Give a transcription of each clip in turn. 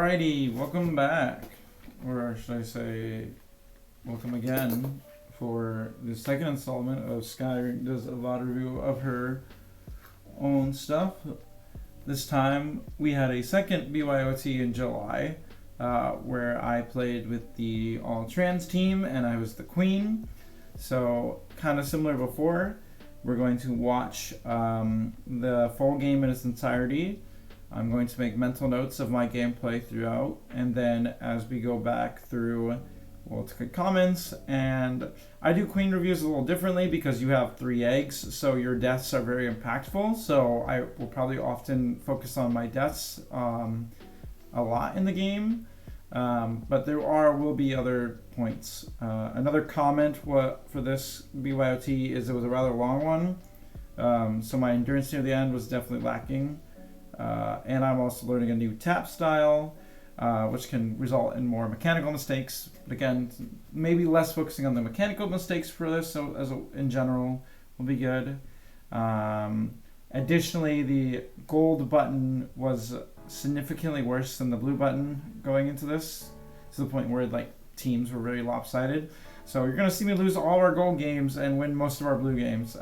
Alrighty, welcome back, or should I say, welcome again for the second installment of Sky does a VOD review of her own stuff. This time we had a second BYOT in July, where I played with the all-trans team and I was the queen. So kind of similar before, we're going to watch the full game in its entirety. I'm going to make mental notes of my gameplay throughout, and then as we go back through, we'll take comments. And I do queen reviews a little differently because you have 3 eggs, so your deaths are very impactful. So I will probably often focus on my deaths a lot in the game, but there will be other points. Another comment for this BYOT is it was a rather long one, so my endurance near the end was definitely lacking. And I'm also learning a new tap style, which can result in more mechanical mistakes. But again, maybe less focusing on the mechanical mistakes for this, so in general will be good. Additionally, the gold button was significantly worse than the blue button going into this, to the point where teams were very lopsided. So you're going to see me lose all our gold games and win most of our blue games.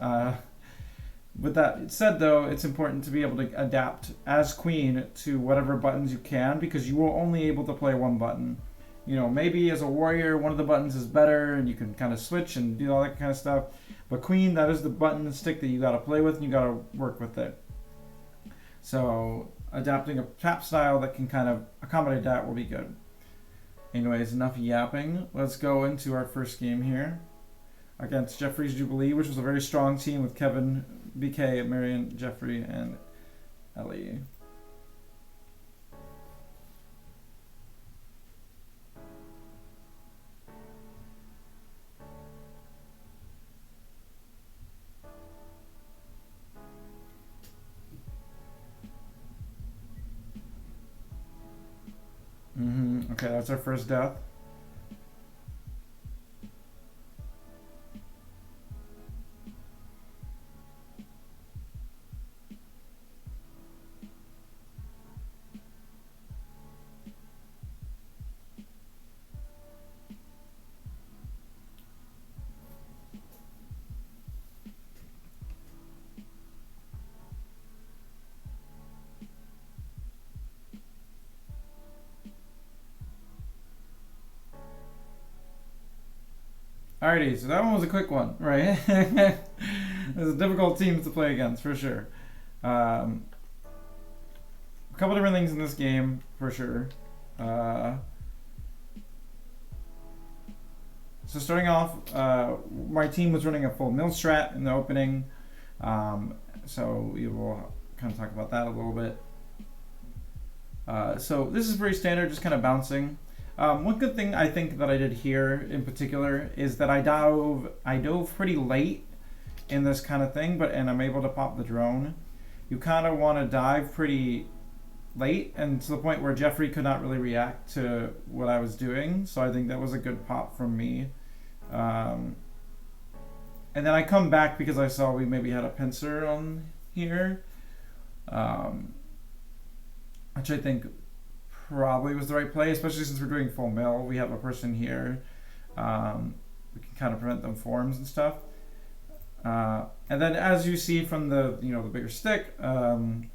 With that said, though, it's important to be able to adapt as queen to whatever buttons you can, because you will only able to play one button. You know, maybe as a warrior, one of the buttons is better and you can kind of switch and do all that kind of stuff. But queen, that is the button and stick that you got to play with and you got to work with it. So adapting a tap style that can kind of accommodate that will be good. Anyways, enough yapping. Let's go into our first game here against Jeffrey's Jubilee, which was a very strong team with Kevin, BK, Marion, Jeffrey, and Ellie. Okay, that's our first death. Alrighty, so that one was a quick one, right? There's a difficult team to play against, for sure. A couple different things in this game, for sure. So starting off, my team was running a full mill strat in the opening. So we will kind of talk about that a little bit. So this is very standard, just kind of bouncing. One good thing I think that I did here in particular is that I dove pretty late in this kind of thing, and I'm able to pop the drone. You kind of want to dive pretty late, and to the point where Jeffrey could not really react to what I was doing, so I think that was a good pop from me. And then I come back because I saw we maybe had a pincer on here, which I think probably was the right play, especially since we're doing full mill. We have a person here. We can kind of prevent them forms and stuff. And then as you see from the the bigger stick, kind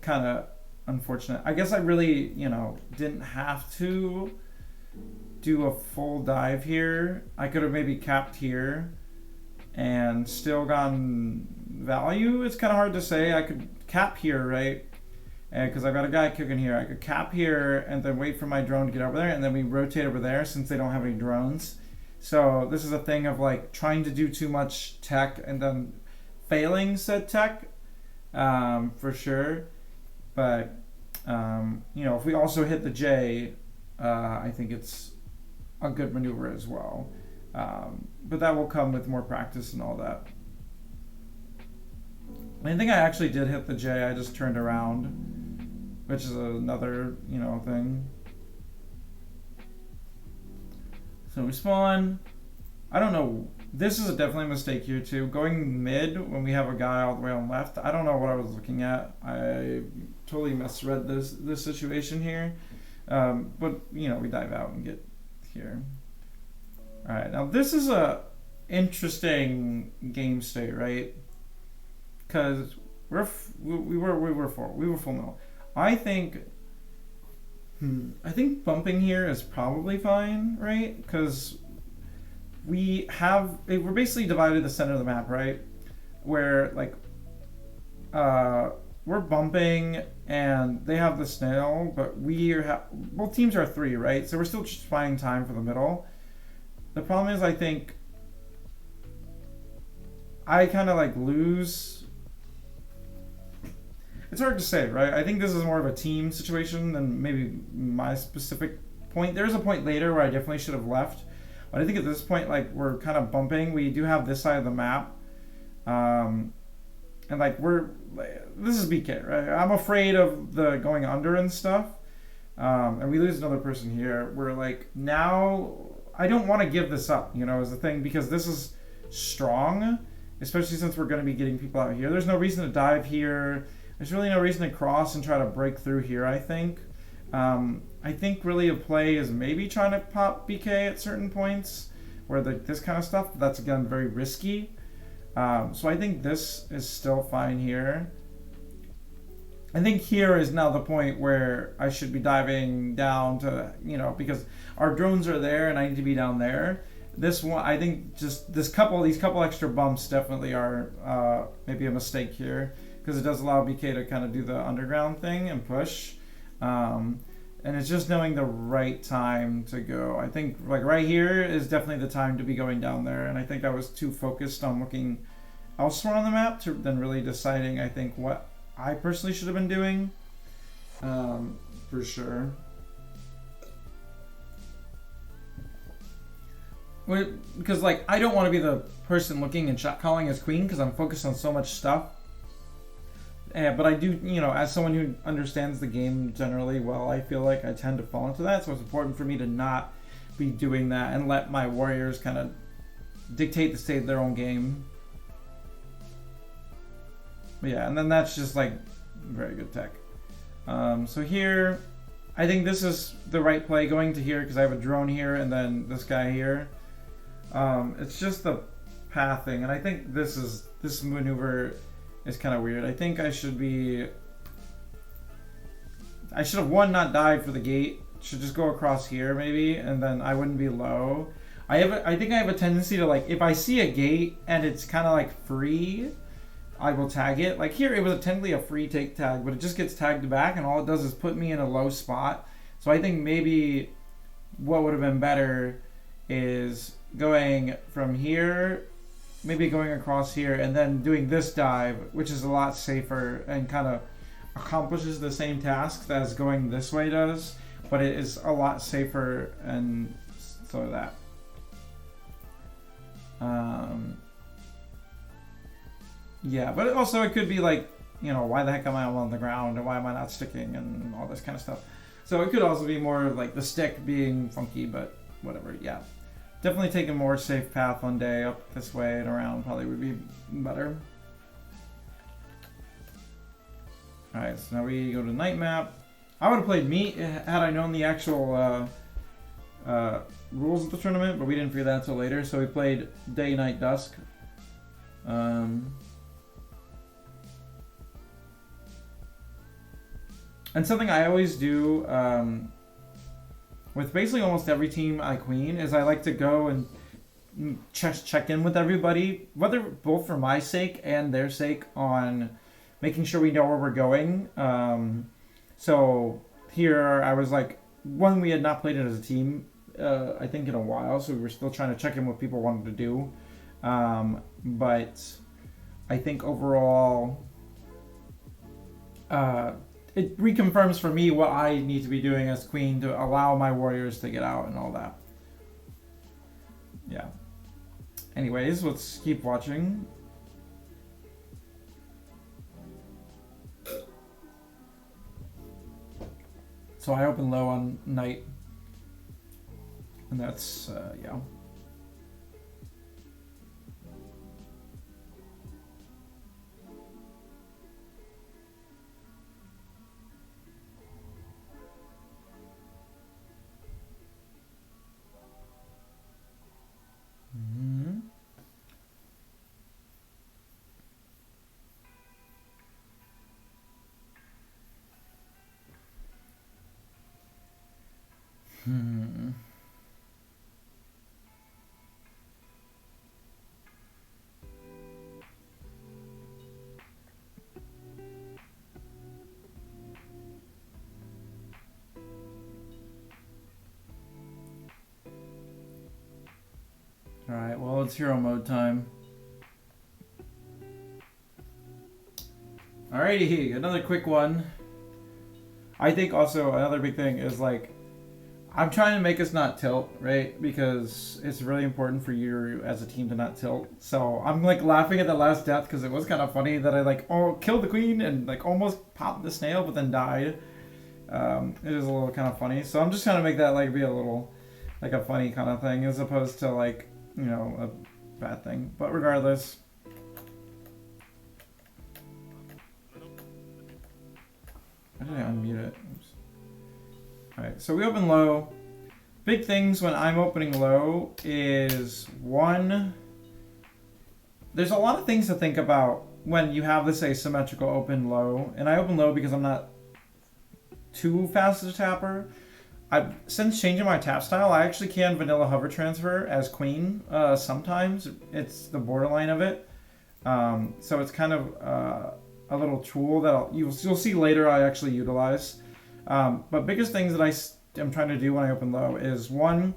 of unfortunate. I guess I really didn't have to do a full dive here. I could have maybe capped here and still gotten value. It's kind of hard to say. I could cap here, right? Because I've got a guy cooking here. I could cap here and then wait for my drone to get over there, and then we rotate over there since they don't have any drones. So this is a thing of trying to do too much tech and then failing said tech, for sure. But if we also hit the J, I think it's a good maneuver as well. But that will come with more practice and all that. I think I actually did hit the J. I just turned around, which is another, thing. So we spawn. I don't know. This is definitely a mistake here too. Going mid when we have a guy all the way on left. I don't know what I was looking at. I totally misread this situation here. But you know, we dive out and get here. All right, now this is a interesting game state, right? Because we were full middle. I think I think bumping here is probably fine, right? Because we're basically divided the center of the map, right? Where like we're bumping and they have the snail, but both teams are 3, right? So we're still just finding time for the middle. The problem is I think I kind of like lose. It's hard to say, right? I think this is more of a team situation than maybe my specific point. There's a point later where I definitely should have left. But I think at this point, like, we're kind of bumping. We do have this side of the map. And, like, this is BK, right? I'm afraid of the going under and stuff. And we lose another person here. We're, like, now, I don't want to give this up, you know, is the thing. Because this is strong, especially since we're going to be getting people out here. There's no reason to dive here. There's really no reason to cross and try to break through here, I think. I think really a play is maybe trying to pop BK at certain points where this kind of stuff, that's again very risky. So I think this is still fine here. I think here is now the point where I should be diving down to, you know, because our drones are there and I need to be down there. This one, I think just these couple extra bumps definitely are maybe a mistake here because it does allow BK to kind of do the underground thing and push. And it's just knowing the right time to go. I think like right here is definitely the time to be going down there. And I think I was too focused on looking elsewhere on the map than really deciding, I think, what I personally should have been doing. For sure. Because like I don't want to be the person looking and shot calling as queen because I'm focused on so much stuff. But I do, you know, as someone who understands the game generally well, I feel like I tend to fall into that. So it's important for me to not be doing that and let my warriors kind of dictate the state of their own game. But yeah, and then that's just like very good tech. So here, I think this is the right play going to here because I have a drone here and then this guy here. It's just the pathing, and I think this maneuver is kind of weird. I think I should have not dived for the gate. Should just go across here maybe, and then I wouldn't be low. I think I have a tendency to like if I see a gate and it's kind of like free, I will tag it. Like here, it was technically a free take tag, but it just gets tagged back, and all it does is put me in a low spot. So I think maybe what would have been better is going from here. Maybe going across here and then doing this dive, which is a lot safer and kind of accomplishes the same tasks as going this way does, but it is a lot safer and so that. Yeah, but also it could be like, you know, why the heck am I on the ground and why am I not sticking and all this kind of stuff. So it could also be more like the stick being funky, but whatever, yeah. Definitely take a more safe path one day up this way and around probably would be better. Alright, so now we go to night map. I would have played meat had I known the actual rules of the tournament, but we didn't figure that until later, so we played day, night, dusk. And something I always do with basically almost every team I queen is I like to go and check in with everybody, whether both for my sake and their sake, on making sure we know where we're going. So here I was like, one, we had not played it as a team, I think in a while, so we were still trying to check in what people wanted to do. But I think overall, it reconfirms for me what I need to be doing as queen to allow my warriors to get out and all that. Yeah. Anyways, let's keep watching. So I open low on night. And that's, yeah. Alright, well, it's hero mode time. Alrighty, another quick one. I think also another big thing is like, I'm trying to make us not tilt, right? Because it's really important for you as a team to not tilt. So I'm like laughing at the last death because it was kind of funny that I like killed the queen and like almost popped the snail but then died. It is a little kind of funny. So I'm just trying to make that like be a little like a funny kind of thing as opposed to like, you know, a bad thing. But regardless. How did I unmute it? Oops. Alright, so we open low. Big things when I'm opening low is one, there's a lot of things to think about when you have this asymmetrical open low. And I open low because I'm not too fast as a tapper. Since changing my tap style, I actually can vanilla hover transfer as queen. Sometimes it's the borderline of it. So it's kind of a little tool that you'll see later I actually utilize. But biggest things that I am trying to do when I open low is one,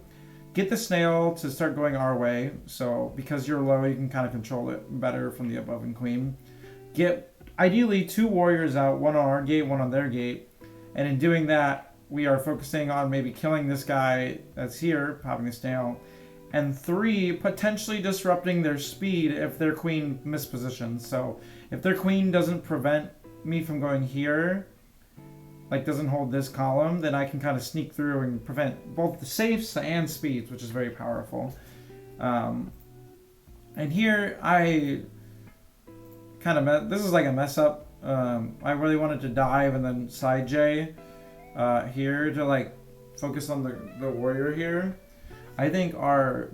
get the snail to start going our way. So because you're low, you can kind of control it better from the above and queen. Get ideally 2 warriors out, one on our gate, one on their gate. And in doing that, we are focusing on maybe killing this guy that's here, popping the snail. And 3, potentially disrupting their speed if their queen mispositions. So if their queen doesn't prevent me from going here, like doesn't hold this column, then I can kind of sneak through and prevent both the safes and speeds, which is very powerful. And here I kind of this is like a mess up. I really wanted to dive and then side J here to like focus on the warrior here. I think our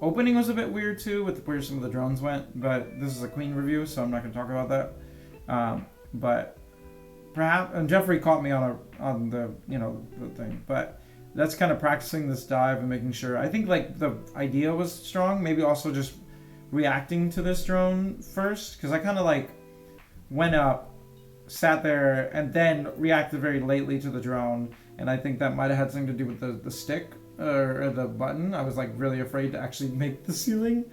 opening was a bit weird too with where some of the drones went, but this is a queen review, so I'm not going to talk about that. But perhaps, and Jeffrey caught me on the the thing, but that's kind of practicing this dive and making sure. I think like the idea was strong. Maybe also just reacting to this drone first, because I kind of like went up, sat there, and then reacted very lately to the drone, and I think that might have had something to do with the stick or the button. I was like really afraid to actually make the ceiling.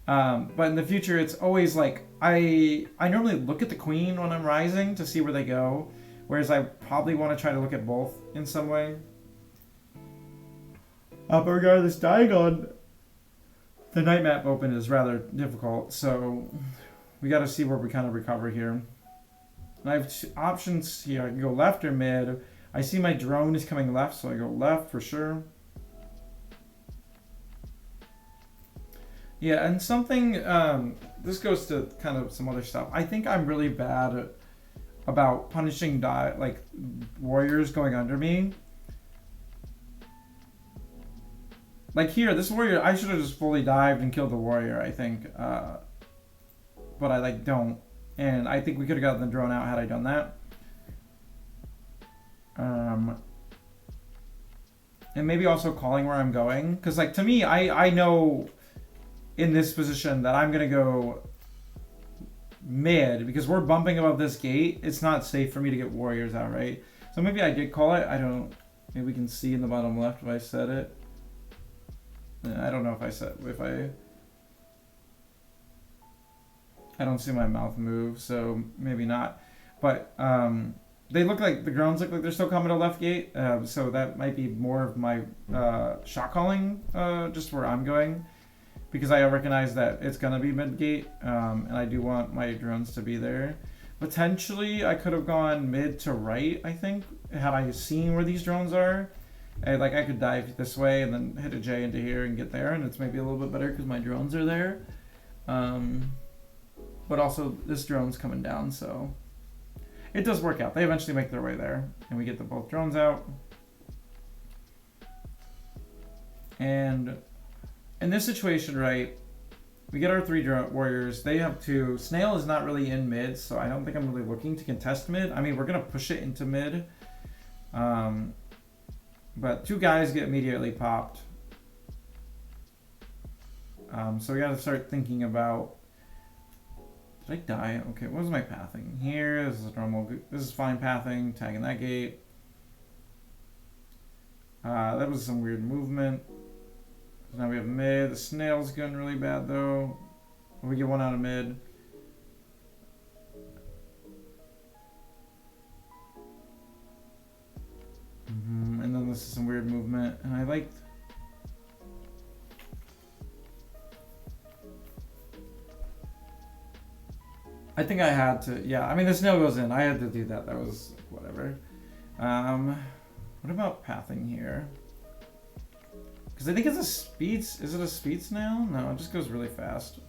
But in the future, it's always like, I normally look at the queen when I'm rising to see where they go, whereas I probably want to try to look at both in some way. But regardless, dying on the night map open is rather difficult, so we got to see where we kind of recover here. And I have 2 options here. I can go left or mid. I see my drone is coming left, so I go left for sure. Yeah, and something, this goes to kind of some other stuff. I think I'm really bad about punishing like warriors going under me. Like here, this warrior, I should have just fully dived and killed the warrior, I think. But I like don't. And I think we could have gotten the drone out had I done that. And maybe also calling where I'm going. Because like to me, I know in this position that I'm going to go mid because we're bumping above this gate. It's not safe for me to get warriors out, right? So maybe I did call it. I don't, maybe we can see in the bottom left if I said it. I don't know if I said, I don't see my mouth move, so maybe not. But they look like, the drones look like they're still coming to left gate. So that might be more of my shot calling, just where I'm going. Because I recognize that it's going to be mid-gate, and I do want my drones to be there. Potentially, I could have gone mid to right, I think, had I seen where these drones are. Like, I could dive this way and then hit a J into here and get there, and it's maybe a little bit better because my drones are there. But also, this drone's coming down, so it does work out. They eventually make their way there, and we get the both drones out. And in this situation, right, we get our 3 warriors. They have 2. Snail is not really in mid, so I don't think I'm really looking to contest mid. I mean, we're going to push it into mid. But 2 guys get immediately popped. So we got to start thinking about... Did I die? Okay, what was my pathing? Here, this is normal. This is fine pathing. Tagging that gate. That was some weird movement. So now we have mid. The snail's going really bad though. We get one out of mid. And then this is some weird movement, and I liked. I think I had to. Yeah, I mean the snail goes in. I had to do that. That was whatever. What about pathing here? Because I think it's a speed. Is it a speed snail? No, it just goes really fast.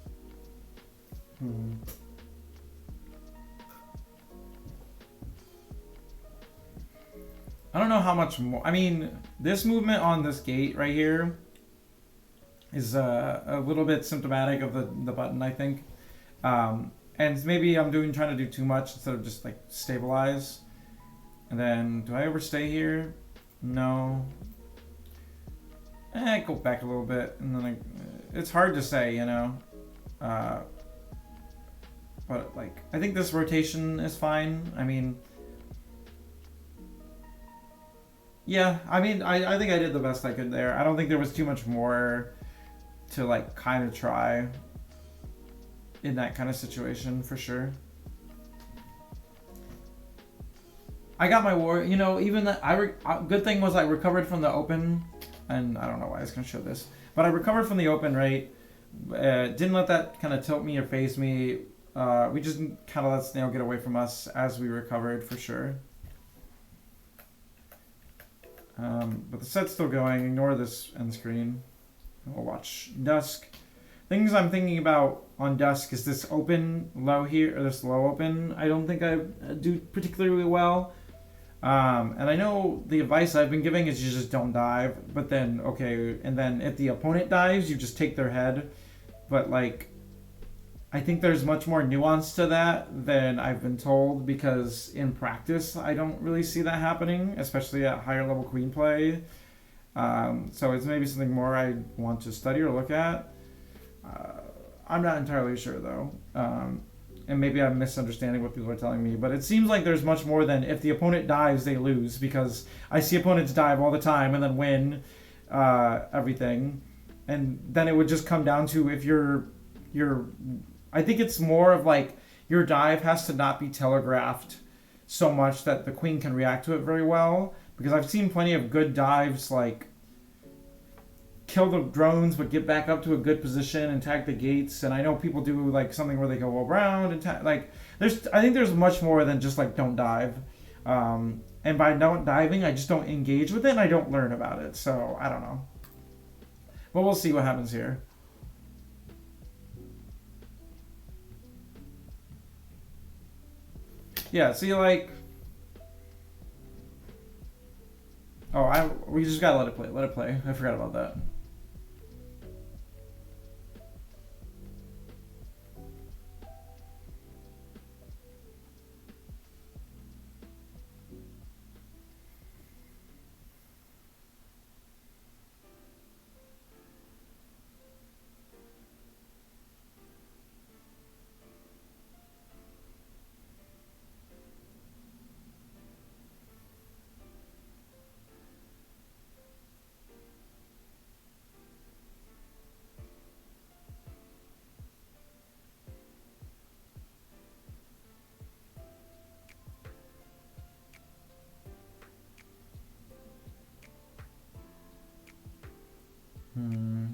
I don't know how much more. I mean, this movement on this gate right here is a little bit symptomatic of the button, I think. And maybe I'm trying to do too much instead of just like stabilize. And then, do I overstay here? No. Go back a little bit, and then it's hard to say, you know. But like, I think this rotation is fine. I mean, yeah. I mean, I think I did the best I could there. I don't think there was too much more to like kind of try in that kind of situation for sure. I got my war, you know, even that good thing was I recovered from the open, and I don't know why I was gonna show this, but I recovered from the open, right? Didn't let that kind of tilt me or phase me. We just kind of let snail get away from us as we recovered for sure. But the set's still going. Ignore this end screen. We'll watch Dusk. Things I'm thinking about on Dusk is this open low here, or this low open. I don't think I do particularly well. And I know the advice I've been giving is you just don't dive. But then, okay, and then if the opponent dives, you just take their head. But like, I think there's much more nuance to that than I've been told, because in practice, I don't really see that happening, especially at higher level queen play. So it's maybe something more I want to study or look at. I'm not entirely sure though. And maybe I'm misunderstanding what people are telling me, but it seems like there's much more than if the opponent dives, they lose, because I see opponents dive all the time and then win everything. And then it would just come down to if you're I think it's more of like your dive has to not be telegraphed so much that the queen can react to it very well, because I've seen plenty of good dives like kill the drones but get back up to a good position and tag the gates, and I know people do like something where they go around and like I think there's much more than just like don't dive, and by not diving I just don't engage with it and I don't learn about it, so I don't know, but we'll see what happens here. Yeah, see, like, we just gotta let it play. I forgot about that.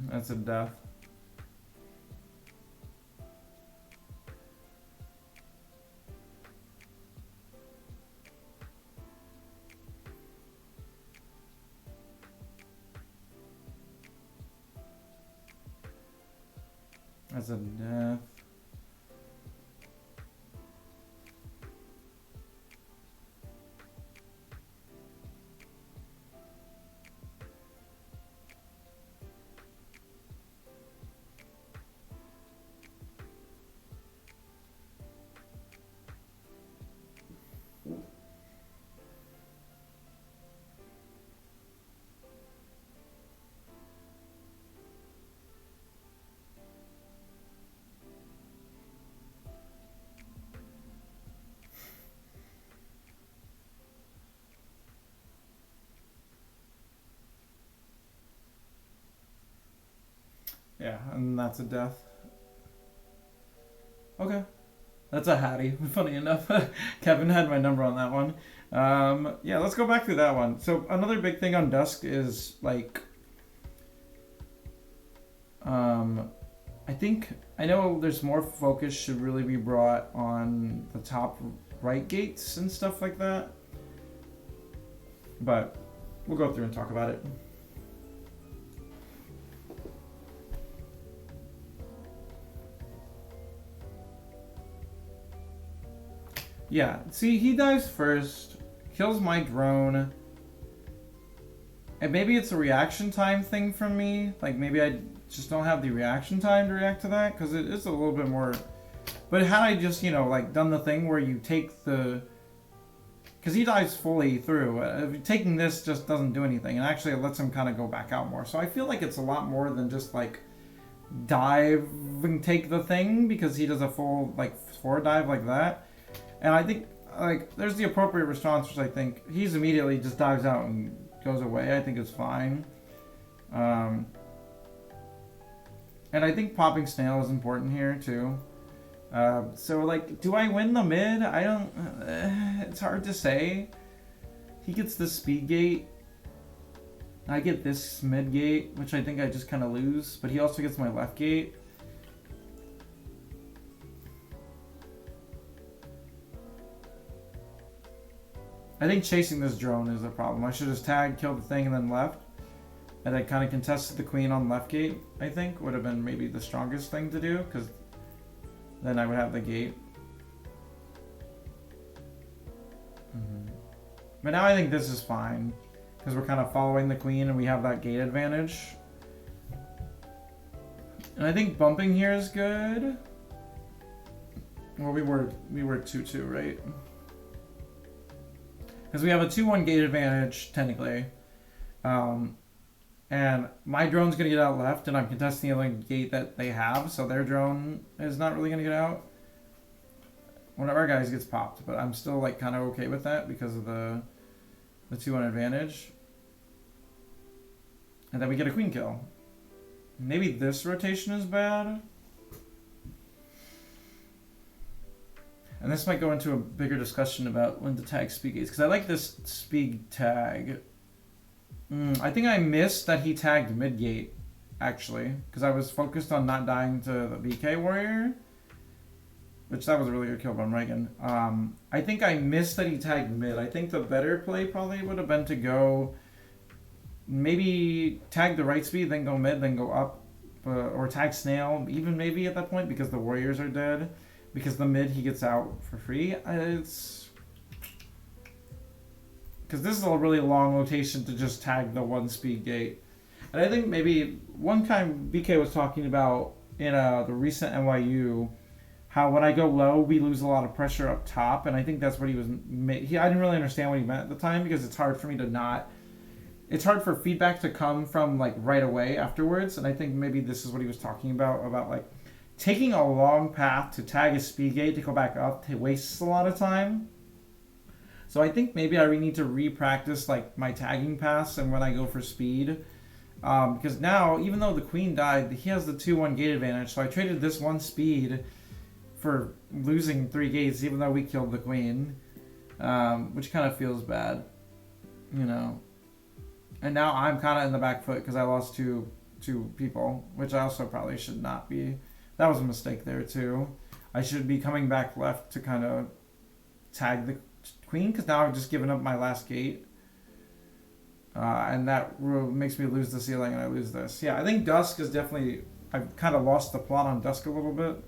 That's a death. That's a death. Yeah, and that's a death. Okay. That's a Hattie. Funny enough, Kevin had my number on that one. Yeah, let's go back through that one. So another big thing on Dusk is like, um, I think I know there's more focus should really be brought on the top right gates and stuff like that. But we'll go through and talk about it. Yeah, see, he dives first, kills my drone, and maybe it's a reaction time thing from me. Like, maybe I just don't have the reaction time to react to that, because it is a little bit more... But had I just, you know, like, done the thing where you take the... Because he dives fully through. Taking this just doesn't do anything, and actually it lets him kind of go back out more. So I feel like it's a lot more than just, like, dive and take the thing, because he does a full, like, forward dive like that. And I think, like, there's the appropriate response, which I think he's immediately just dives out and goes away. I think it's fine. And I think popping snail is important here, too. So, like, do I win the mid? I don't... it's hard to say. He gets the speed gate. I get this mid gate, which I think I just kind of lose. But he also gets my left gate. I think chasing this drone is a problem. I should have tagged, killed the thing, and then left. And I kind of contested the queen on left gate, I think. Would have been maybe the strongest thing to do, because then I would have the gate. But now I think this is fine, because we're kind of following the queen and we have that gate advantage. And I think bumping here is good. Well, we were 2-2, right? Because we have a 2-1 gate advantage, technically. And my drone's going to get out left, and I'm contesting the only gate that they have, so their drone is not really going to get out. One of our guys gets popped, but I'm still, like, kind of okay with that because of the 2-1 advantage. And then we get a queen kill. Maybe this rotation is bad. And this might go into a bigger discussion about when to tag speed gates, because I like this speed tag. I think I missed that he tagged mid gate, actually, because I was focused on not dying to the BK warrior, which that was a really good kill from Reagan. I think I missed that he tagged mid. I think the better play probably would have been to go maybe tag the right speed, then go mid, then go up, or tag snail, even maybe at that point, because the warriors are dead. Because the mid he gets out for free. It's because this is a really long rotation to just tag the 1 speed gate. And I think maybe one time BK was talking about in the recent NYU how when I go low we lose a lot of pressure up top, and I think that's what he was. I didn't really understand what he meant at the time, because it's hard for me to not. It's hard for feedback to come from like right away afterwards, and I think maybe this is what he was talking about like. Taking a long path to tag a speed gate to go back up wastes a lot of time. So I think maybe I need to re-practice like my tagging paths and when I go for speed. Because now, even though the queen died, he has the 2-1 gate advantage. So I traded this 1 speed for losing 3 gates, even though we killed the queen. Which kind of feels bad, you know. And now I'm kind of in the back foot because I lost two people, which I also probably should not be. That was a mistake there, too. I should be coming back left to kind of tag the queen, because now I've just given up my last gate. And that makes me lose the ceiling, and I lose this. Yeah, I think Dusk is definitely... I've kind of lost the plot on Dusk a little bit.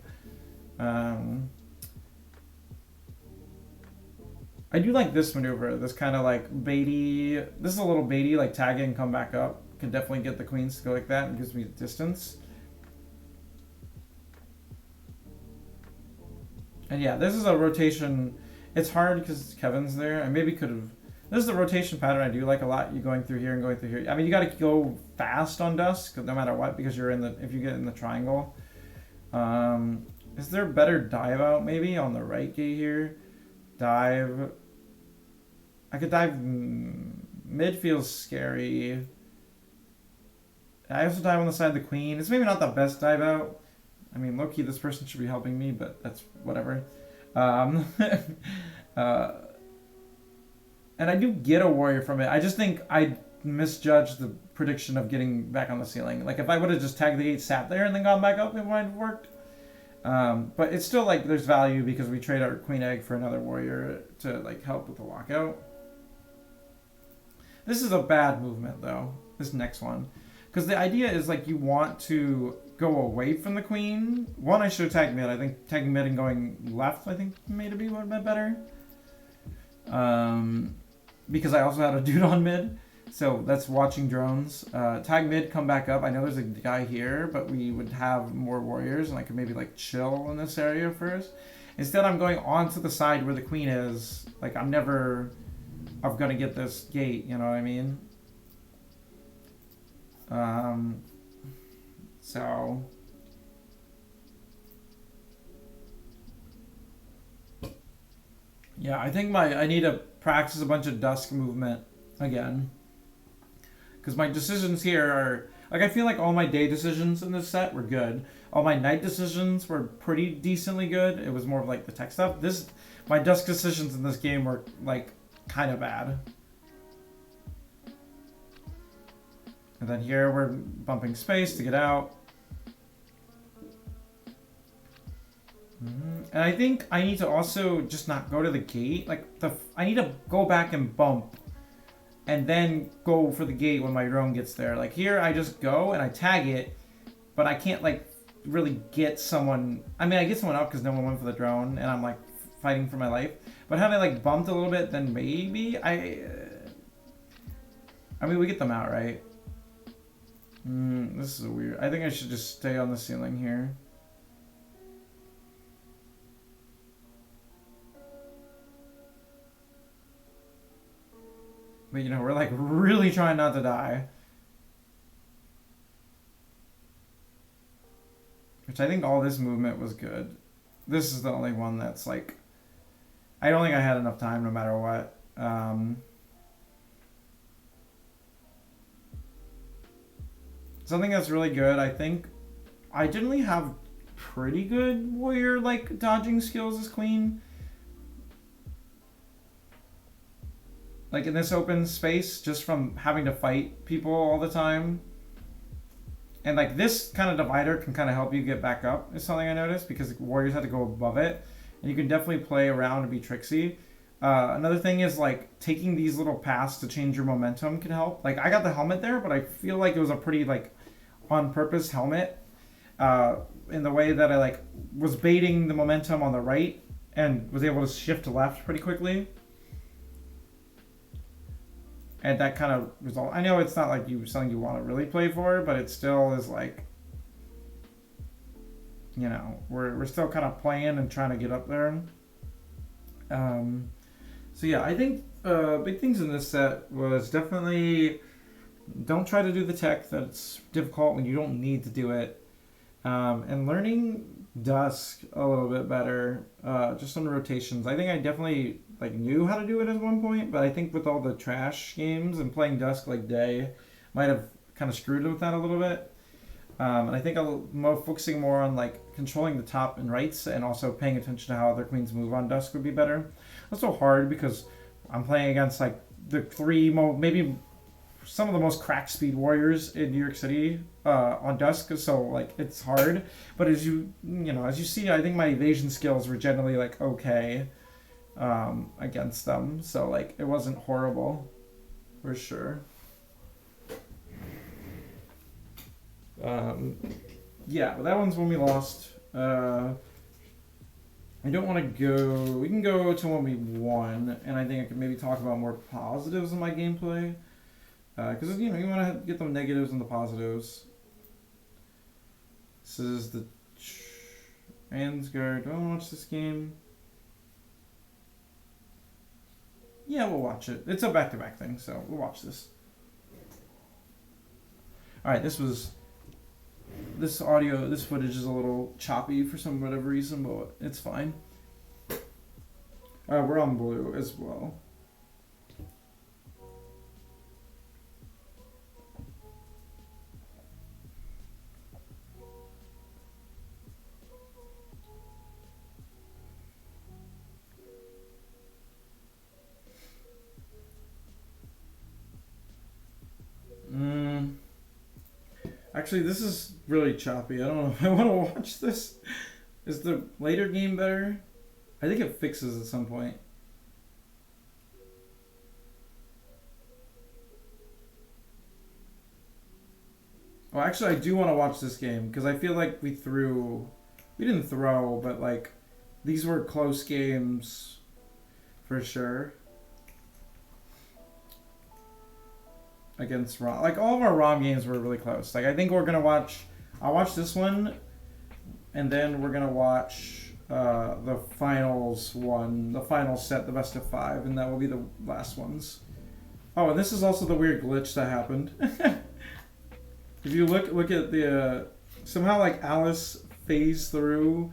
I do like this maneuver, this kind of like baity... This is a little baity, like tag it and come back up. Can definitely get the queens to go like that, and gives me distance. And yeah, this is a rotation. It's hard because Kevin's there. I maybe could have... This is the rotation pattern I do like a lot. You going through here and going through here. I mean, you got to go fast on Dusk, no matter what, because you're in the... If you get in the triangle. Is there a better dive out, maybe, on the right gate here? Dive... I could dive... Mid feels scary. I also dive on the side of the queen. It's maybe not the best dive out. I mean, low-key, this person should be helping me, but that's whatever. Um, uh, and I do get a warrior from it. I just think I misjudged the prediction of getting back on the ceiling. Like, if I would have just tagged the gate, sat there, and then gone back up, it might have worked. But it's still, like, there's value because we trade our queen egg for another warrior to, like, help with the lockout. This is a bad movement, though, this next one. Because the idea is, like, you want to go away from the queen. One, I should have tagged mid. I think tagging mid and going left, I think, maybe would have been better. Because I also had a dude on mid. So that's watching drones. Tag mid, come back up. I know there's a guy here, but we would have more warriors, and I could maybe, like, chill in this area first. Instead, I'm going onto the side where the queen is. Like, I'm gonna get this gate, you know what I mean? So yeah, I think I need to practice a bunch of dusk movement again, because my decisions here are like, I feel like all my day decisions in this set were good. All my night decisions were pretty decently good. It was more of like the tech stuff. My dusk decisions in this game were like kind of bad. And then here we're bumping space to get out. And I think I need to also just not go to the gate. Like, I need to go back and bump and then go for the gate when my drone gets there. Like, here I just go and I tag it, but I can't, like, really get someone. I mean, I get someone up because no one went for the drone and I'm, like, fighting for my life. But had I, like, bumped a little bit, then maybe I mean, we get them out, right? This is weird. I think I should just stay on the ceiling here. But, you know, we're, like, really trying not to die. Which I think all this movement was good. This is the only one that's, like, I don't think I had enough time no matter what. Something that's really good, I think I generally have pretty good warrior, like, dodging skills as queen. Like, in this open space, just from having to fight people all the time. And, like, this kind of divider can kind of help you get back up, is something I noticed, because warriors have to go above it. And you can definitely play around and be tricksy. Another thing is, like, taking these little paths to change your momentum can help. Like, I got the helmet there, but I feel like it was a pretty, like, on-purpose helmet. In the way that I, like, was baiting the momentum on the right and was able to shift to left pretty quickly. And that kind of result. I know it's not like something you want to really play for, but it still is like, you know, we're still kind of playing and trying to get up there. So yeah, I think big things in this set was definitely don't try to do the tech that's difficult when you don't need to do it, and learning dusk a little bit better, just on the rotations. I think I definitely like knew how to do it at one point, but I think with all the trash games and playing dusk like day might have kind of screwed with that a little bit. And I think I'm focusing more on like controlling the top and rights and also paying attention to how other queens move on dusk would be better. That's so hard because I'm playing against like the maybe some of the most crack speed warriors in New York City on dusk, so like it's hard. But as you see, I think my evasion skills were generally like okay against them, so like it wasn't horrible for sure. Yeah, but that one's when we lost. I don't want to go. We can go to when we won, and I think I can maybe talk about more positives in my gameplay. Because you want to get the negatives and the positives. This is the Ansgar. Do I want to watch this game? Yeah, we'll watch it. It's a back-to-back thing, so we'll watch this. Alright, this footage is a little choppy for some whatever reason, but it's fine. We're on blue as well. Actually, this is really choppy. I don't know if I want to watch this. Is the later game better? I think it fixes at some point. Well, actually, I do want to watch this game because I feel like we didn't throw, but like these were close games for sure against ROM. Like all of our ROM games were really close. Like I think we're gonna watch. I'll watch this one, and then we're gonna watch the finals one, the final set, the best of 5, and that will be the last ones. Oh, and this is also the weird glitch that happened. If you look at the somehow like Alice phased through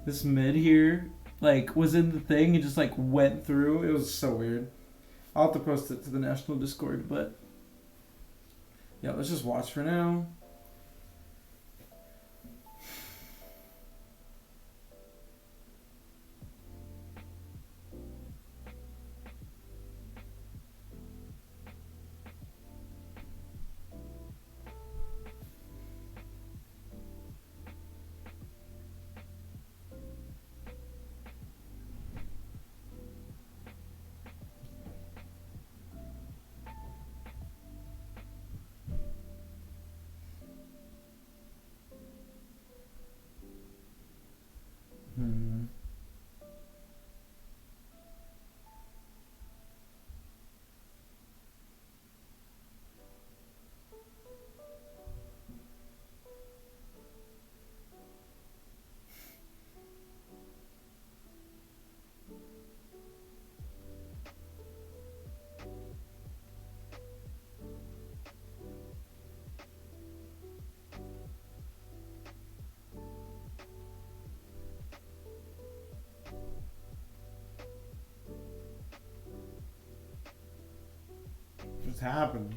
this mid here, like was in the thing and just like went through. It was so weird. I'll have to post it to the national Discord, but yeah, let's just watch for now. What's happened?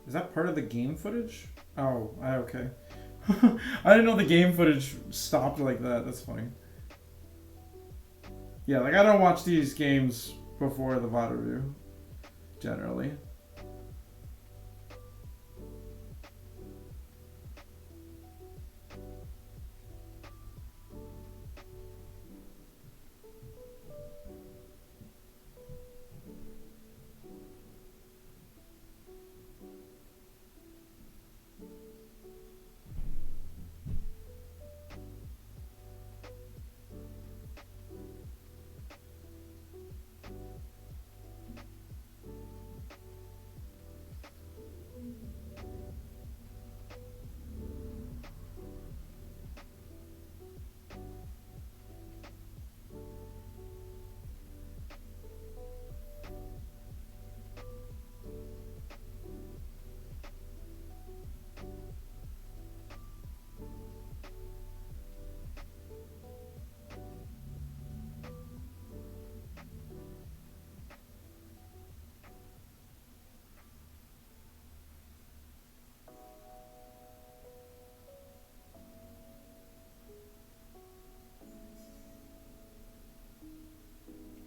Is that part of the game footage? Oh, okay. I didn't know the game footage stopped like that. That's funny. Yeah, like I don't watch these games before the VOD review, generally.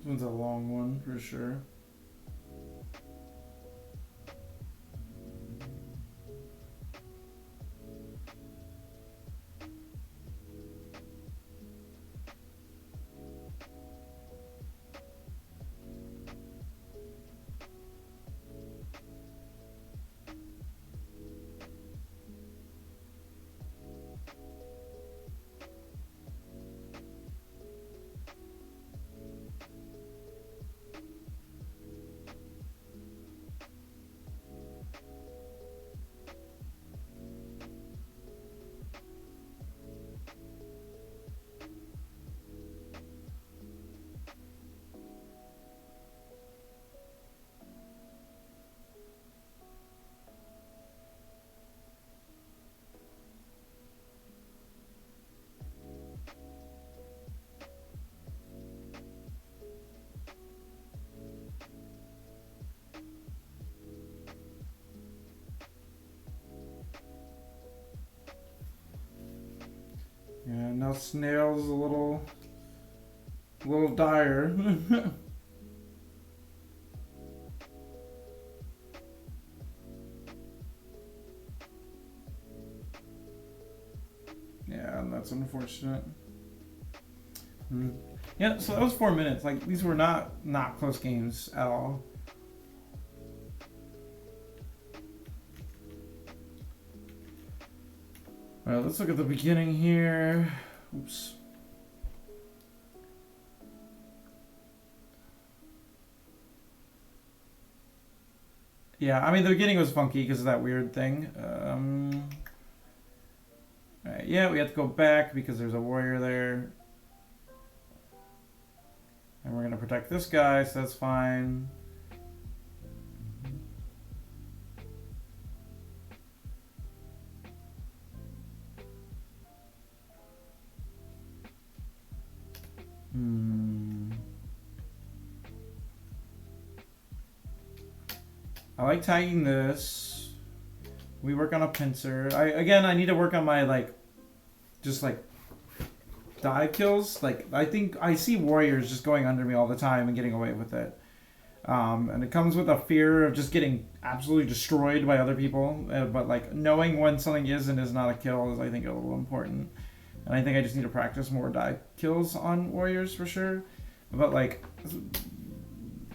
This one's a long one for sure. Yeah, now Snail's a little dire. that's unfortunate. Yeah, so that was 4 minutes. Like, these were not close games at all. All right, let's look at the beginning here. Oops. Yeah, I mean, the beginning was funky because of that weird thing. Right, yeah, we have to go back because there's a warrior there. And we're going to protect this guy, so that's fine. I like tagging this. We work on a pincer. I need to work on my, like, just, like, dive kills. Like, I think I see warriors just going under me all the time and getting away with it. And it comes with a fear of just getting absolutely destroyed by other people. But, like, knowing when something is and is not a kill is, I think, a little important. And I think I just need to practice more dive kills on warriors for sure. But, like,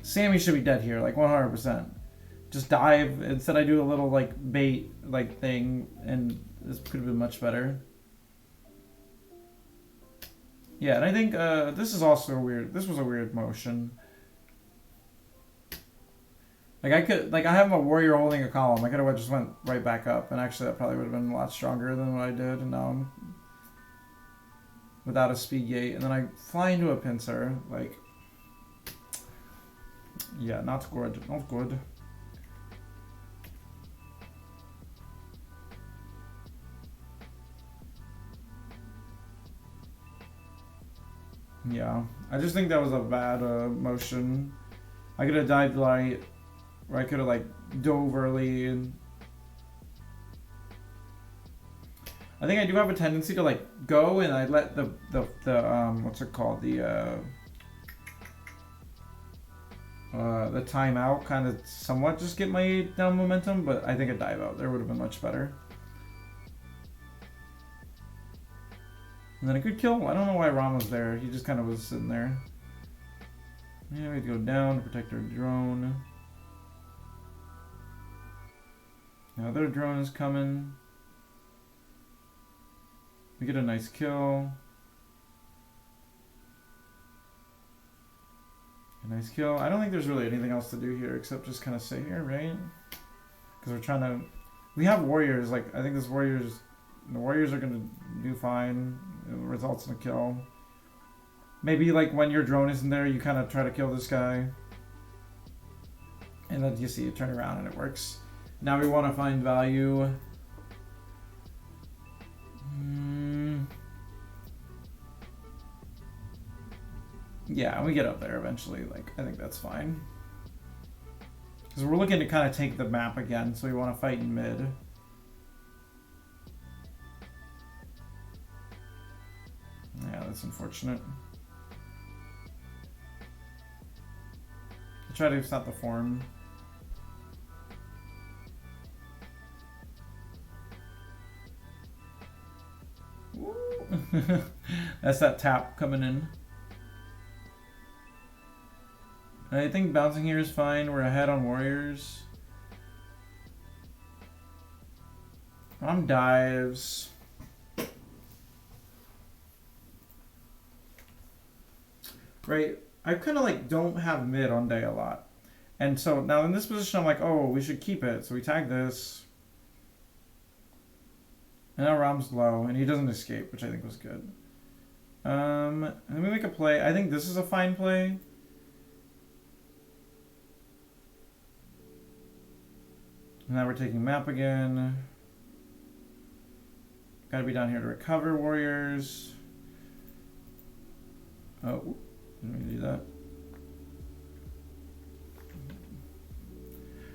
Sammy should be dead here, like, 100%. Just dive. Instead I do a little, like, bait, like, thing, and this could have been much better. Yeah, and I think this is also weird. This was a weird motion. Like, I have a warrior holding a column. I could have just went right back up, and actually that probably would have been a lot stronger than what I did, and now I'm without a speed gate, and then I fly into a pincer. Like, yeah, not good. Not good. Yeah, I just think that was a bad motion. I could have dived light, or I could have, like, dove early. And I think I do have a tendency to, like, go and I let the what's it called, the timeout kind of somewhat just get my down momentum, but I think a dive out there would have been much better. And then a good kill. I don't know why Ram was there. He just kind of was sitting there. Yeah, we have to go down to protect our drone. Now their drone is coming. We get a nice kill. A nice kill. I don't think there's really anything else to do here except just kind of sit here, right? Because we're trying to... We have warriors. Like, I think this warriors... The warriors are going to do fine. It results in a kill. Maybe, like, when your drone isn't there, you kind of try to kill this guy. And then you see it turn around and it works. Now we want to find value. Yeah, we get up there eventually. Like, I think that's fine. Because we're looking to kind of take the map again, so we want to fight in mid. Yeah, that's unfortunate. I'll try to stop the form. That's that tap coming in. I think bouncing here is fine. We're ahead on warriors. On dives. Right, I kind of like don't have mid on day a lot. And so now in this position I'm like, oh, we should keep it. So we tag this. And now Ram's low and he doesn't escape, which I think was good. And then we make a play. I think this is a fine play. Now we're taking map again. Gotta be down here to recover warriors. Oh, didn't mean to do that.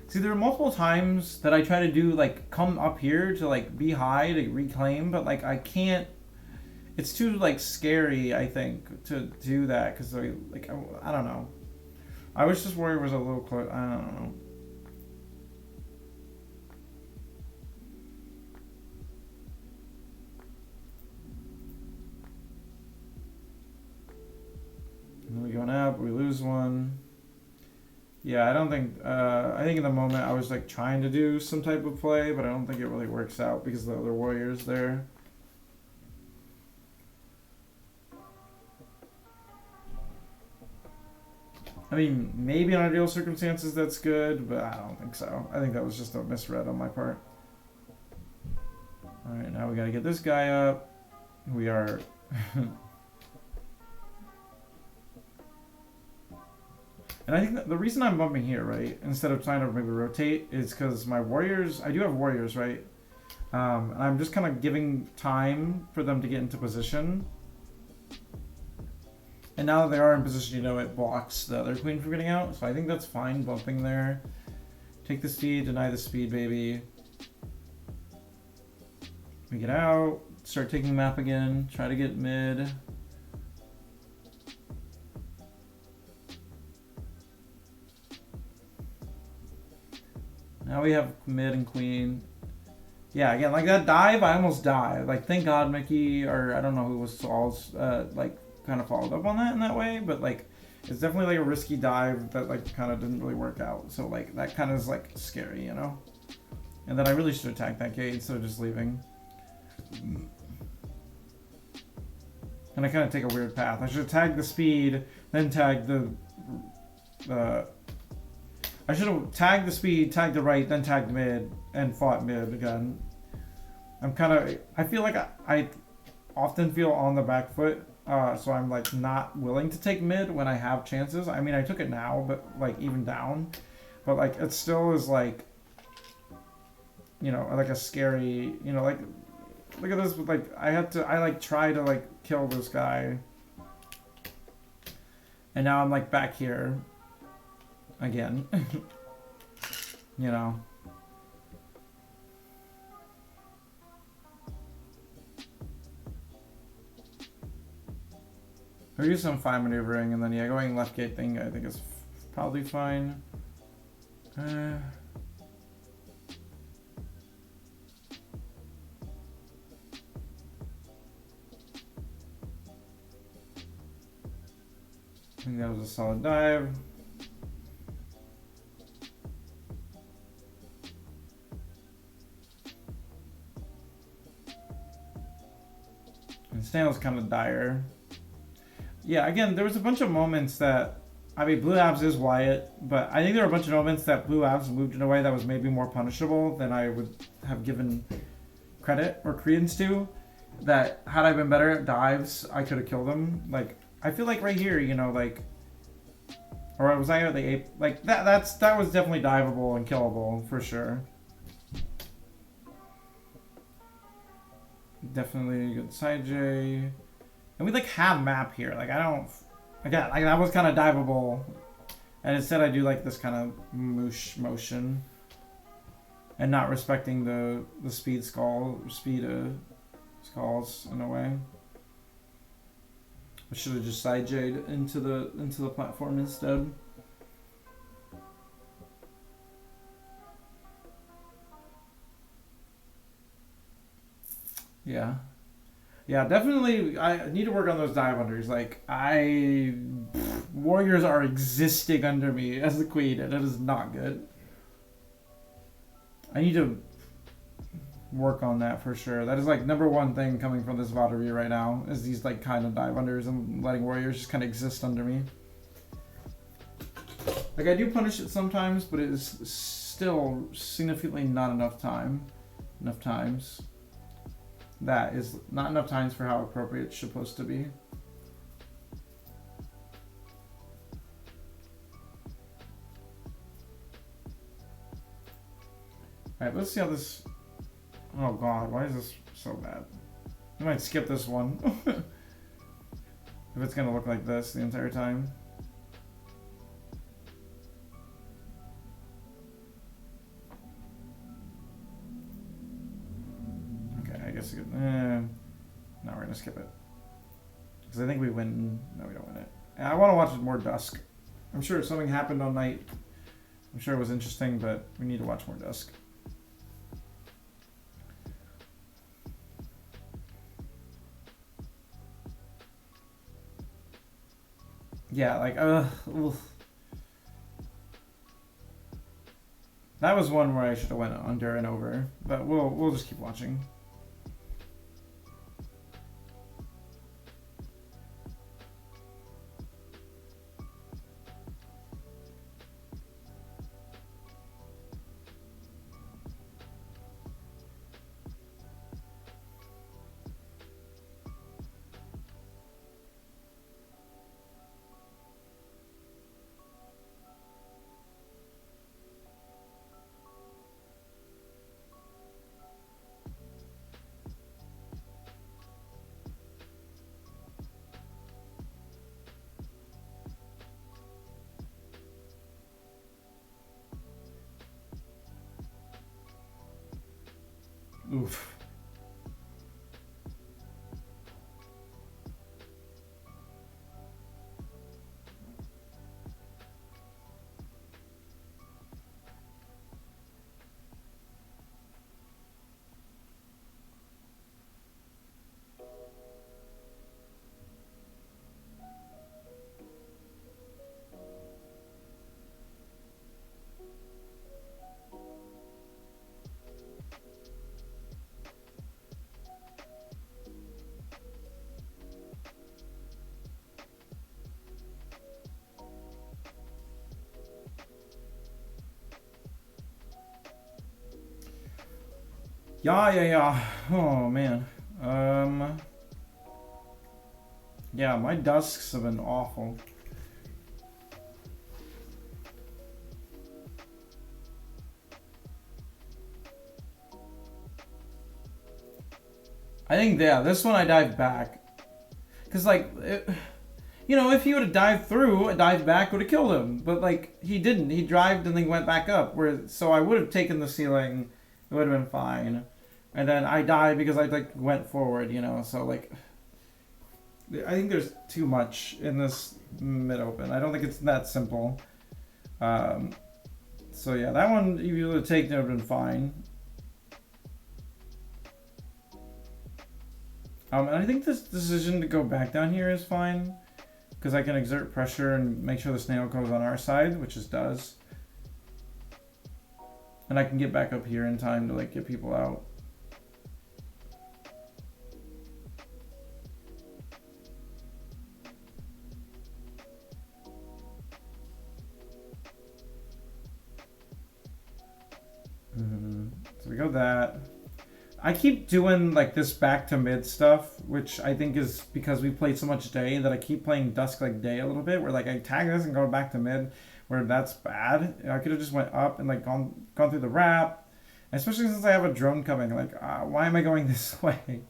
See, there are multiple times that I try to do, like, come up here to, like, be high to reclaim, but, like, I can't. It's too, like, scary, I think, to do that, because, like, I don't know. I wish this warrior was a little close. I don't know. lose one. Yeah, I don't think, I think in the moment I was like trying to do some type of play, but I don't think it really works out because of the other warriors there. I mean, maybe in ideal circumstances that's good, but I don't think so. I think that was just a misread on my part. Alright, now we gotta get this guy up. We are... And I think that the reason I'm bumping here, right, instead of trying to maybe rotate, is because my warriors, I do have warriors, right? And I'm just kind of giving time for them to get into position. And now that they are in position, you know, it blocks the other queen from getting out. So I think that's fine, bumping there. Take the speed, deny the speed, baby. We get out, start taking map again, try to get mid. Now we have mid and queen. Yeah, again, like that dive, I almost died. Like, thank God Mickey, or I don't know who was like, kind of followed up on that in that way, but like, it's definitely like a risky dive that like kind of didn't really work out. So like, that kind of is like scary, you know? And then I really should attack that gate instead of just leaving. And I kind of take a weird path. I should have tagged the speed, then tagged the... I should have tagged the speed, tagged the right, then tagged mid, and fought mid again. I'm kind of... I feel like I often feel on the back foot, so I'm like not willing to take mid when I have chances. I mean, I took it now, but like even down. But like, it still is like, you know, like a scary, you know, like... Look at this, like, I like try to like kill this guy. And now I'm like back here. Again. You know. I'll use some fine maneuvering, and then yeah, going left gate thing I think is probably fine. I think that was a solid dive. And Stan was kind of dire. Yeah, again, there was a bunch of moments that, I mean, Blue Abs is Wyatt, but I think there were a bunch of moments that Blue Abs moved in a way that was maybe more punishable than I would have given credit or credence to. That had I been better at dives, I could have killed him. Like, I feel like right here, you know, like, or was I at the ape? Like that was definitely diveable and killable for sure. Definitely good side J, and we like have map here. Like I don't, again, like that was kind of diveable, and instead I do like this kind of moosh motion, and not respecting the speed skulls in a way. I should have just side J'd into the platform instead. Yeah. Yeah, definitely I need to work on those dive unders. Like warriors are existing under me as the queen, and it is not good. I need to work on that for sure. That is like number one thing coming from this VOD review right now, is these like kind of dive unders and letting warriors just kind of exist under me. Like I do punish it sometimes, but it is still significantly not enough times. That is not enough times for how appropriate it's supposed to be. Alright, let's see how this... Oh god, why is this so bad? I might skip this one. If it's gonna look like this the entire time. Okay, I guess no, we're gonna skip it. Because I think we win. No, we don't win it. And I want to watch more Dusk. I'm sure something happened all night. I'm sure it was interesting, but we need to watch more Dusk. Yeah, like, oof. That was one where I should have went under and over, but we'll just keep watching. Oof. Yeah. Oh man. Yeah, my dusks have been awful. I think, yeah, this one I dived back. Because, like, you know, if he would have dived through, a dive back would have killed him. But, like, he didn't. He dived and then went back up. So I would have taken the ceiling. It would have been fine. And then I died because I, like, went forward, you know. So, like, I think there's too much in this mid-open. I don't think it's that simple. So, yeah, that one, if you would have taken it, would have been fine. And I think this decision to go back down here is fine. Because I can exert pressure and make sure the snail goes on our side, which it does. And I can get back up here in time to, like, get people out. So we go that. I keep doing like this back to mid stuff, which I think is because we played so much day that I keep playing dusk like day a little bit, where like I tag this and go back to mid, where that's bad. I could have just went up and like gone through the wrap, especially since I have a drone coming. Like, why am I going this way?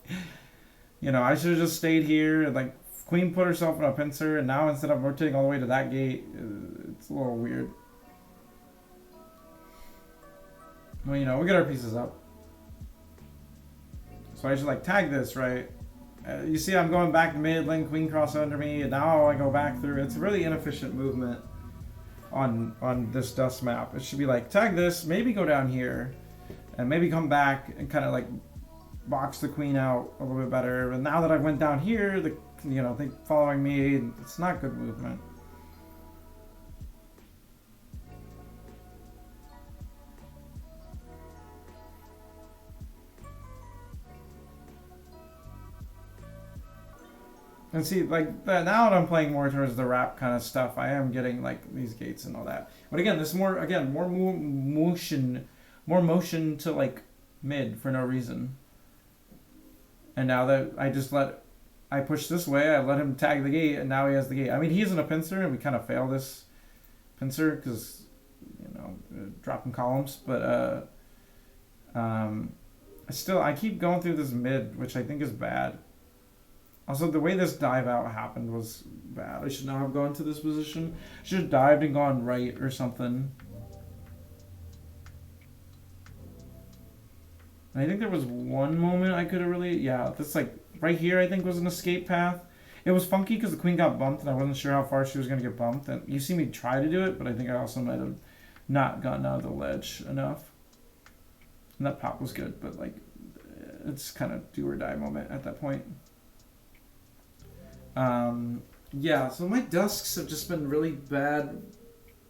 You know, I should have just stayed here and like queen put herself in a pincer, and now instead of rotating all the way to that gate, it's a little weird. Well, you know, we get our pieces up. So I should like tag this, right? You see I'm going back mid, letting queen cross under me, and now I go back through. It's a really inefficient movement on this dust map. It should be like, tag this, maybe go down here, and maybe come back and kind of like box the queen out a little bit better. And now that I went down here, they following me, it's not good movement. And see, like, now that I'm playing more towards the wrap kind of stuff, I am getting, like, these gates and all that. But again, this is more motion to, like, mid for no reason. And now that I push this way, I let him tag the gate, and now he has the gate. I mean, he isn't a pincer, and we kind of fail this pincer, because, you know, dropping columns. But, I keep going through this mid, which I think is bad. Also, the way this dive out happened was bad. I should not have gone to this position. I should have dived and gone right or something. And I think there was one moment I could have really... Yeah, this like right here I think was an escape path. It was funky because the queen got bumped and I wasn't sure how far she was going to get bumped. And you see me try to do it, but I think I also might have not gotten out of the ledge enough. And that pop was good, but like it's kind of do or die moment at that point. Yeah, so my dusks have just been really bad,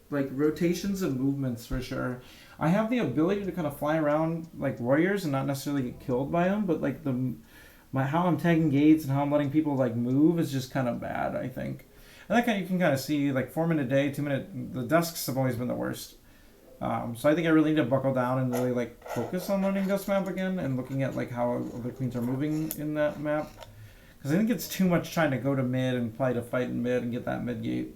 like rotations of movements for sure. I have the ability to kind of fly around like warriors and not necessarily get killed by them, but like how I'm tagging gates and how I'm letting people like move is just kind of bad, I think. And that kind of, you can kind of see like 4 minute day, 2 minute. The dusks have always been the worst. So I think I really need to buckle down and really like focus on learning this map again and looking at like how other queens are moving in that map. Because I think it's too much trying to go to mid and play to fight in mid and get that mid gate.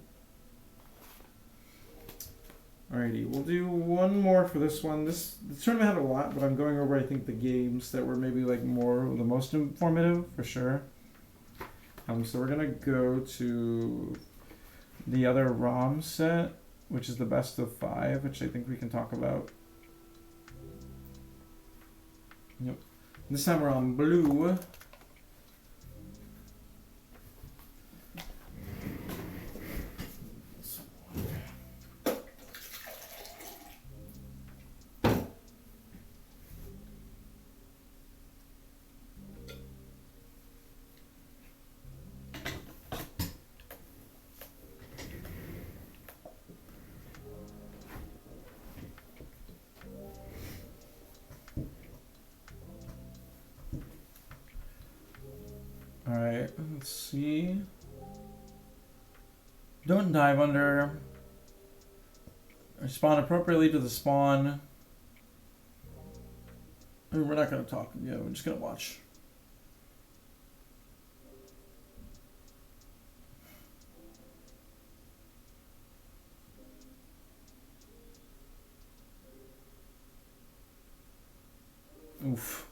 Alrighty, we'll do one more for this one. The tournament had a lot, but I'm going over I think the games that were maybe like the most informative for sure. So we're gonna go to the other ROM set, which is the best of 5, which I think we can talk about. Yep. This time we're on blue. Alright, let's see. Don't dive under. Respond appropriately to the spawn. We're not going to talk. Yeah, we're just going to watch. Oof.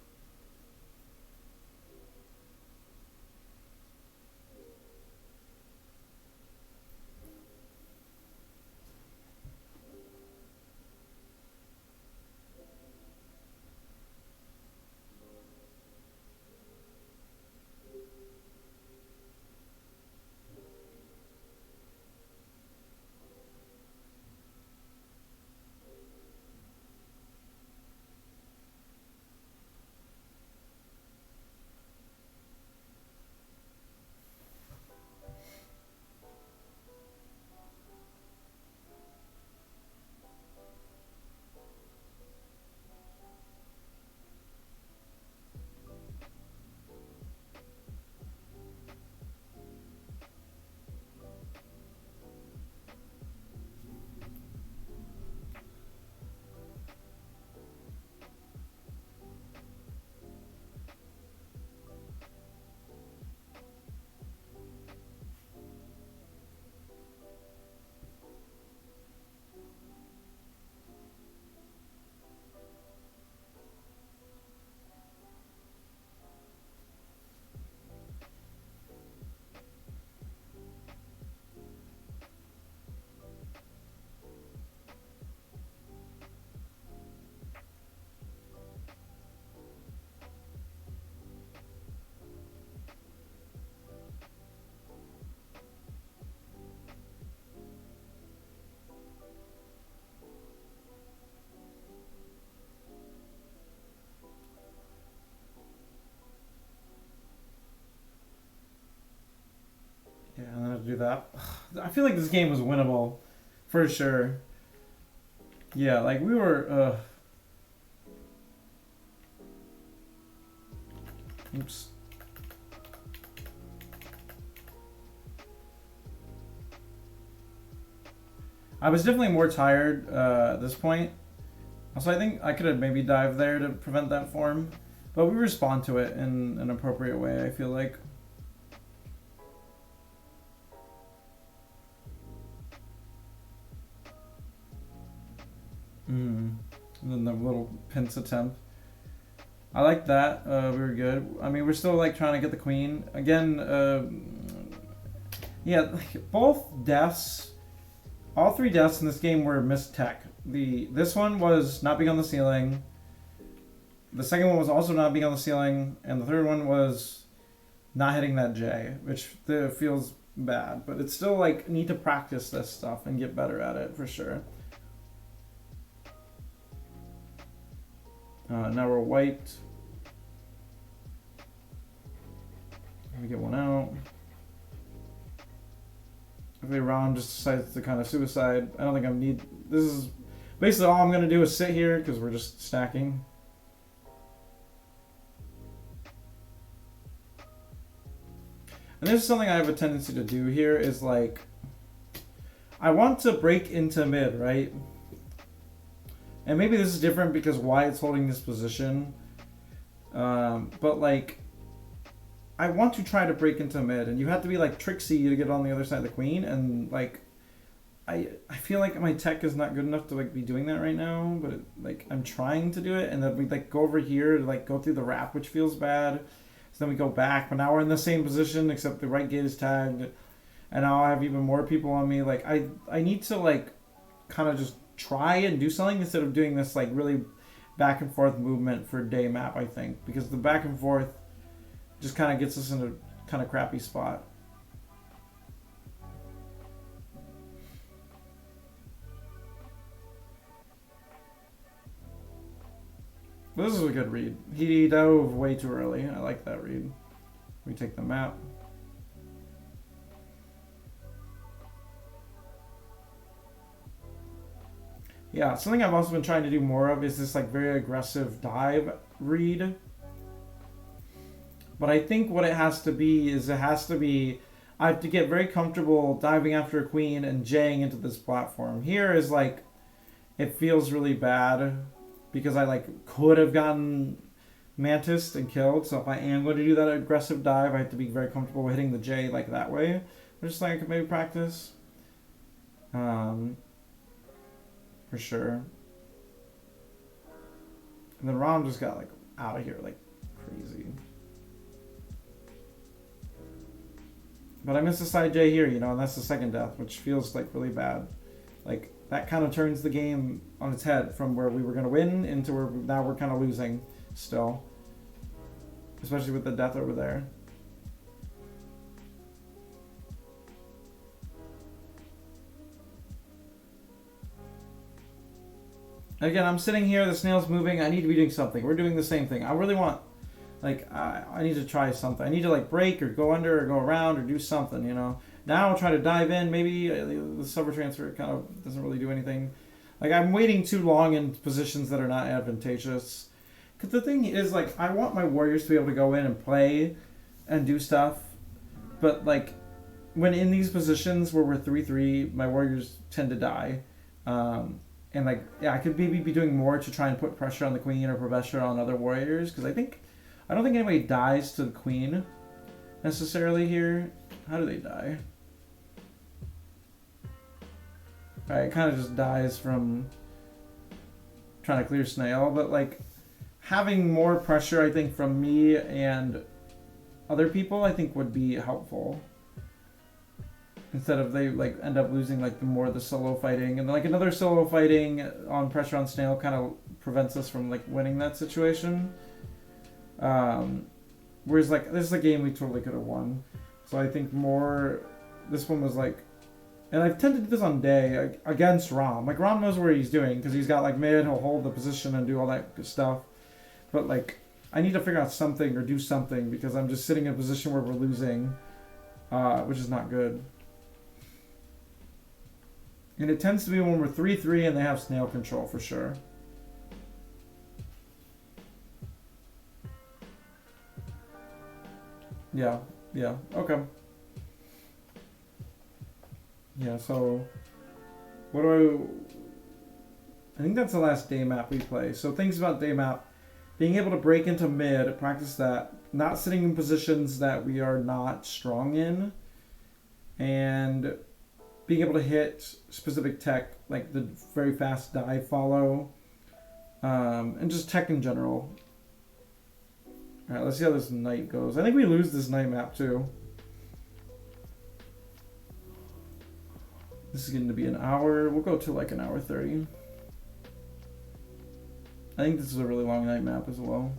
Yeah, I'm gonna do that. I feel like this game was winnable, for sure. Yeah, like we were. Oops. I was definitely more tired at this point. Also, I think I could have maybe dived there to prevent that form, but we respond to it in an appropriate way, I feel like. And then the little pinch attempt. I like that. We were good. I mean, we're still like trying to get the queen again. Yeah, both deaths, all 3 deaths in this game were missed tech. This one was not being on the ceiling. The second one was also not being on the ceiling, and the third one was not hitting that J, which feels bad. But it's still like need to practice this stuff and get better at it for sure. Now we're white. Let me get one out. if the round just decides to kind of suicide, I don't think I need. This is basically all I'm gonna do is sit here because we're just stacking. And this is something I have a tendency to do here is like, I want to break into mid, right? And maybe this is different because Wyatt's holding this position. But like, I want to try to break into mid, and you have to be like Trixie to get on the other side of the queen, and like, I feel like my tech is not good enough to like be doing that right now, but like I'm trying to do it, and then we like go over here to like go through the wrap, which feels bad. So then we go back, but now we're in the same position except the right gate is tagged, and now I have even more people on me. Like I need to like kind of just try and do something instead of doing this like really back and forth movement for day map, I think, because the back and forth just kind of gets us in a kind of crappy spot. But this is a good read. He dove way too early. I like that read. We take the map. Yeah, something I've also been trying to do more of is this like very aggressive dive read. But I think what it has to be is I have to get very comfortable diving after a queen and jaying into this platform. Here is like, it feels really bad because I like could have gotten mantised and killed. So if I am going to do that aggressive dive, I have to be very comfortable hitting the J like that way. Which is like I could maybe practice. For sure. And then Rom just got like out of here like crazy. But I missed a side J here, you know, and that's the second death, which feels like really bad. Like that kind of turns the game on its head from where we were going to win into where now we're kind of losing still. Especially with the death over there. Again, I'm sitting here, the snail's moving, I need to be doing something. We're doing the same thing. I really want, like, I need to try something. I need to, like, break or go under or go around or do something, you know. Now I'll try to dive in. Maybe the silver transfer kind of doesn't really do anything. Like, I'm waiting too long in positions that are not advantageous. Because the thing is, like, I want my warriors to be able to go in and play and do stuff. But, like, when in these positions where we're 3-3, my warriors tend to die. And like, yeah, I could maybe be doing more to try and put pressure on the queen or put pressure on other warriors. Because I don't think anybody dies to the queen necessarily here. How do they die? Alright, it kind of just dies from trying to clear snail. But like, having more pressure, I think, from me and other people, I think would be helpful. Instead of they like end up losing like the more the solo fighting, and like another solo fighting on pressure on snail kind of prevents us from like winning that situation. Whereas like this is a game we totally could have won. So I think more this one was like, and I've tended to do this on day against Rom. Like Rom knows where he's doing because he's got like mid, he'll hold the position and do all that good stuff. But like I need to figure out something or do something because I'm just sitting in a position where we're losing, which is not good. And it tends to be when we're 3-3 and they have snail control for sure. Yeah, okay. Yeah, so what do I think that's the last day map we play. So things about day map, being able to break into mid, practice that, not sitting in positions that we are not strong in, and being able to hit specific tech, like the very fast dive follow, and just tech in general. Alright, let's see how this night goes. I think we lose this night map too. This is going to be an hour. We'll go to like an hour 30. I think this is a really long night map as well.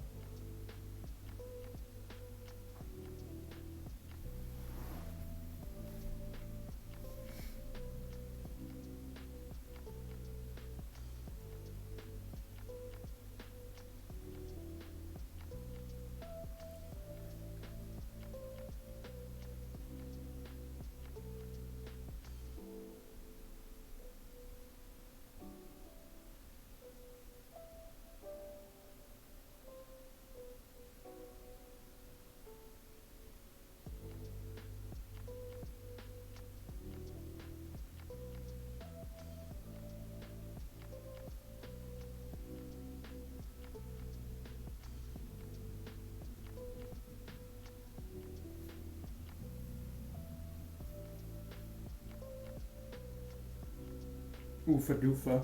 Oofa doofa.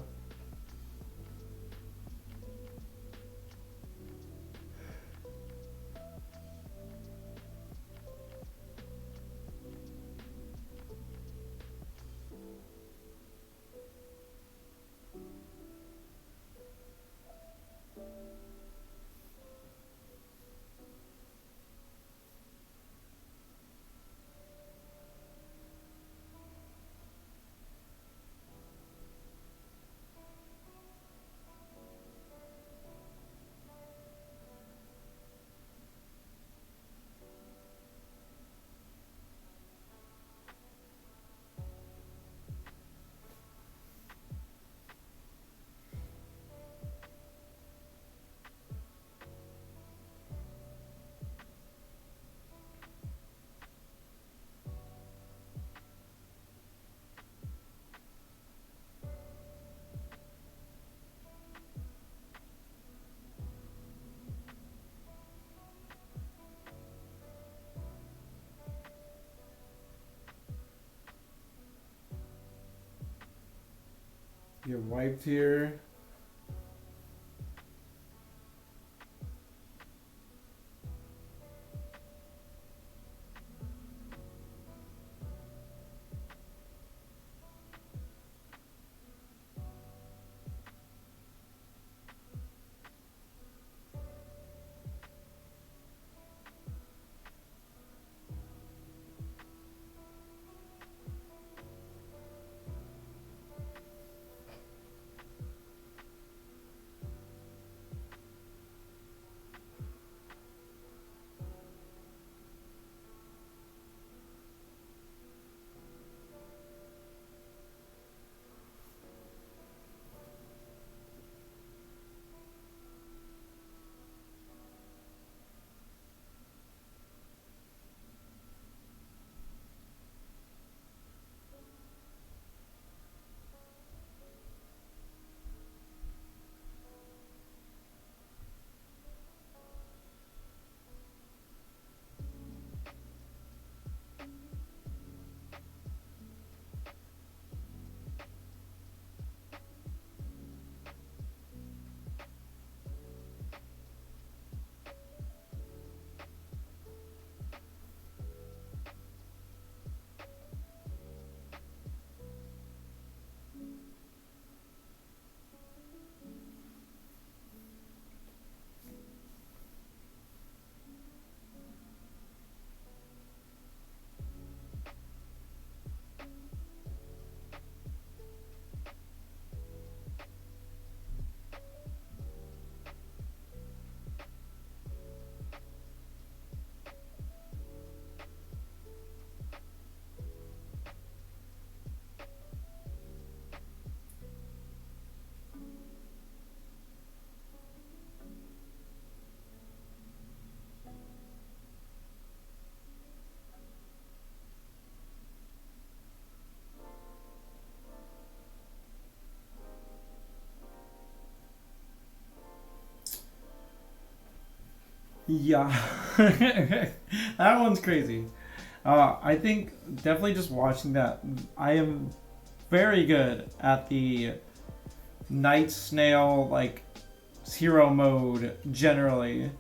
Get wiped here. Yeah. That one's crazy. I think definitely just watching that, I am very good at the night snail, like, hero mode generally.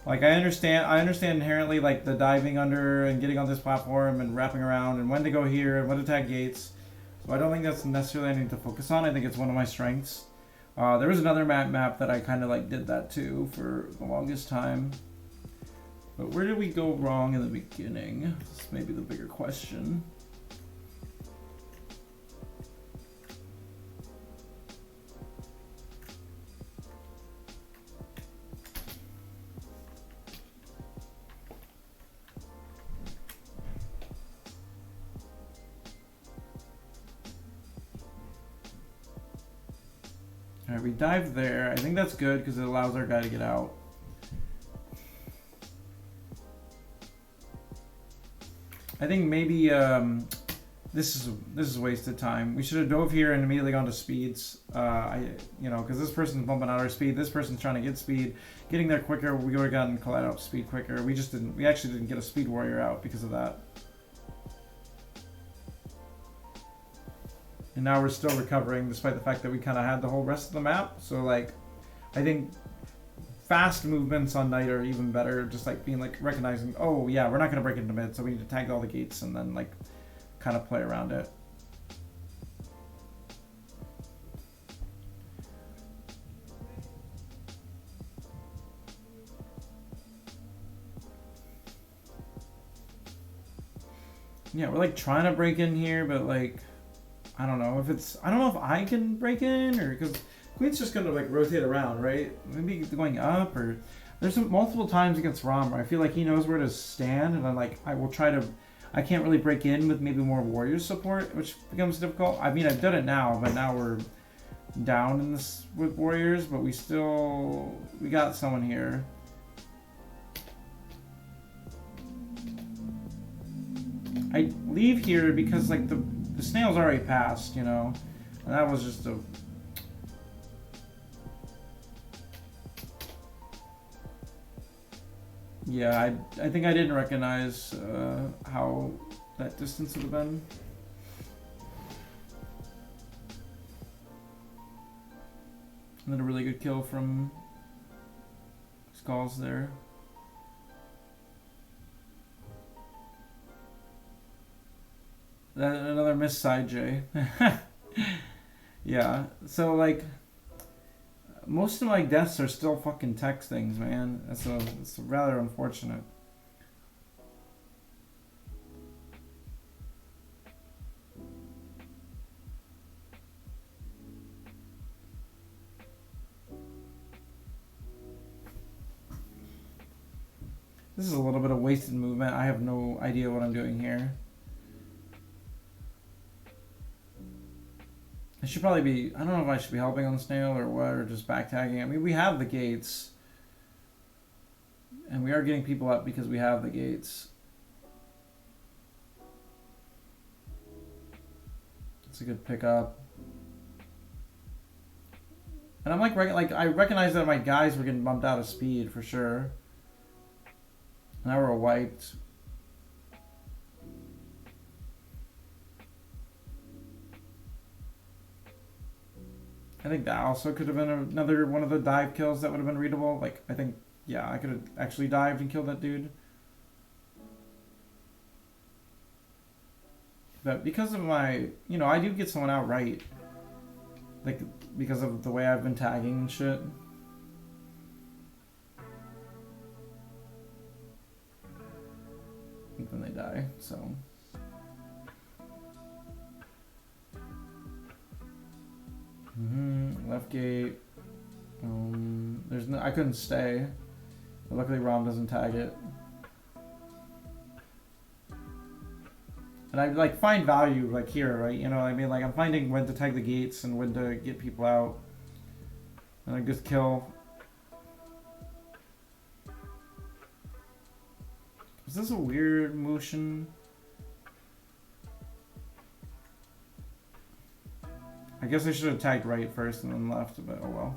Like, I understand inherently, like, the diving under and getting on this platform and wrapping around and when to go here and when to tag gates. So I don't think that's necessarily anything to focus on. I think it's one of my strengths. There was another map that I kind of like did that too for the longest time. But where did we go wrong in the beginning? This may be the bigger question. Alright, we dive there. I think that's good because it allows our guy to get out. I think maybe this is wasted time. We should have dove here and immediately gone to speeds. Because this person's bumping out our speed. This person's trying to get speed, getting there quicker. We would have gotten collide up speed quicker. We just didn't. We actually didn't get a speed warrior out because of that. And now we're still recovering despite the fact that we kind of had the whole rest of the map. So like, I think fast movements on night are even better. Just like being like recognizing, oh yeah, we're not going to break into mid, so we need to tag all the gates and then like kind of play around it. Yeah, we're like trying to break in here, but like, I don't know if it's, I don't know if I can break in or because Queen's just gonna like rotate around, right? Maybe going up or there's multiple times against Rom where I feel like he knows where to stand and I'm like, I will try to, I can't really break in with maybe more warrior support, which becomes difficult. I mean, I've done it now, but now we're down in this with warriors, but we got someone here. I leave here because like the snail's already passed, you know, and that was just a. Yeah, I think I didn't recognize how that distance would have been. And then a really good kill from Skulls there. Another miss side J. Yeah, so like most of my deaths are still fucking tech things, man. It's rather unfortunate. This is a little bit of wasted movement. I have no idea what I'm doing here. I should probably be, I don't know if I should be helping on the snail or what, or just back tagging. I mean, we have the gates. And we are getting people up because we have the gates. It's a good pickup. And I'm like I recognize that my guys were getting bumped out of speed for sure. Now we're wiped. I think that also could have been another one of the dive kills that would have been readable. Like, I think, yeah, I could have actually dived and killed that dude. But because of my, you know, I do get someone out right. Like, because of the way I've been tagging and shit. And then they die, so. Left gate. There's no. I couldn't stay. But luckily, Rom doesn't tag it. And I like find value like here, right? You know what I mean? Like I'm finding when to tag the gates and when to get people out. And I just kill. Is this a weird motion? I guess I should have tagged right first and then left, but oh well.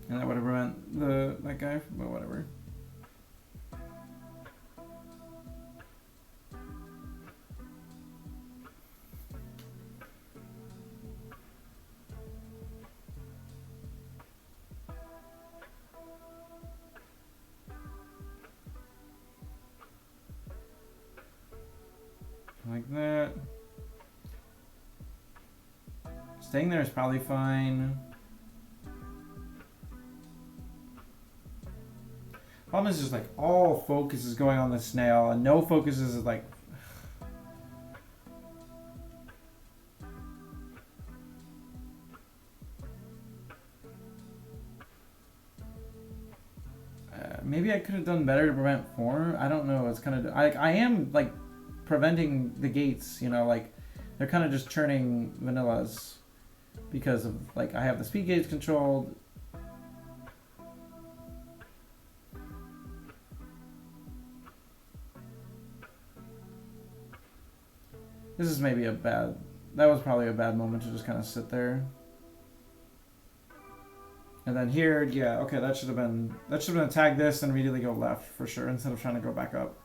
And that would have prevent that guy, but whatever. Like that. Staying there is probably fine. Problem is just like all focus is going on the snail and no focus is like. Maybe I could have done better to prevent form. I don't know. It's kind of I am like preventing the gates, you know, like they're kind of just churning vanillas because of like I have the speed gates controlled. This is maybe that was probably a bad moment to just kind of sit there. And then here, yeah, okay, that should have been a tag this and immediately go left for sure instead of trying to go back up.